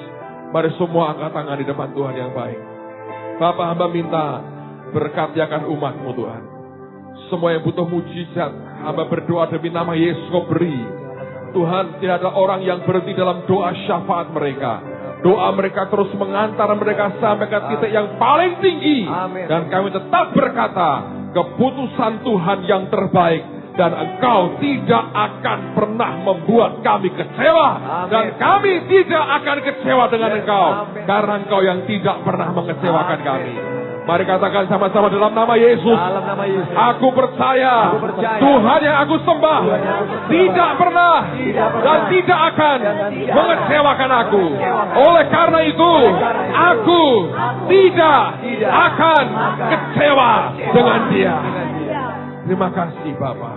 Mari semua angkat tangan di depan Tuhan yang baik. Bapak hamba minta berkati akan umatmu Tuhan. Semua yang butuh mujizat. Hamba berdoa demi nama Yesus kau beri. Tuhan, tidak ada orang yang berhenti dalam doa syafaat mereka. Doa mereka terus mengantar mereka sampai ke titik yang paling tinggi. Amin. Dan kami tetap berkata, keputusan Tuhan yang terbaik. Dan Engkau tidak akan pernah membuat kami kecewa. Amin. Dan kami tidak akan kecewa dengan Engkau. Amin. Karena Engkau yang tidak pernah mengecewakan kami. Mari katakan sama-sama dalam nama Yesus. Dalam nama Yesus. Aku percaya, Tuhan yang aku sembah tidak pernah dan tidak akan mengecewakan aku. Oleh karena itu, aku tidak akan kecewa dengan Dia. Terima kasih Bapa.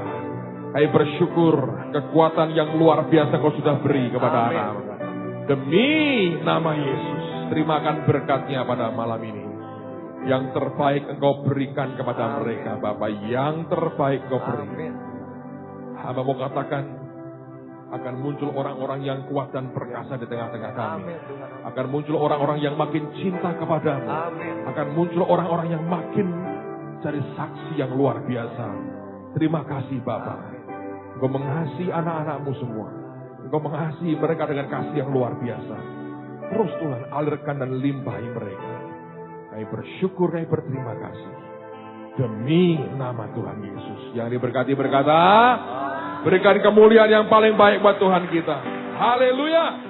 Kami bersyukur kekuatan yang luar biasa Kau sudah beri kepada anak. Demi nama Yesus, terimakan berkatnya pada malam ini. Yang terbaik Engkau berikan kepada mereka, Bapa. Yang terbaik Engkau beri. Hamba mau katakan, akan muncul orang-orang yang kuat dan perkasa di tengah-tengah kami. Akan muncul orang-orang yang makin cinta kepadamu. Akan muncul orang-orang yang makin jadi saksi yang luar biasa. Terima kasih Bapa. Engkau mengasihi anak-anakmu semua. Engkau mengasihi mereka dengan kasih yang luar biasa. Terus Tuhan alirkan dan limpahi mereka. Kami bersyukur, kami berterima kasih. Demi nama Tuhan Yesus. Yang diberkati berkata, berikan kemuliaan yang paling baik buat Tuhan kita. Haleluya.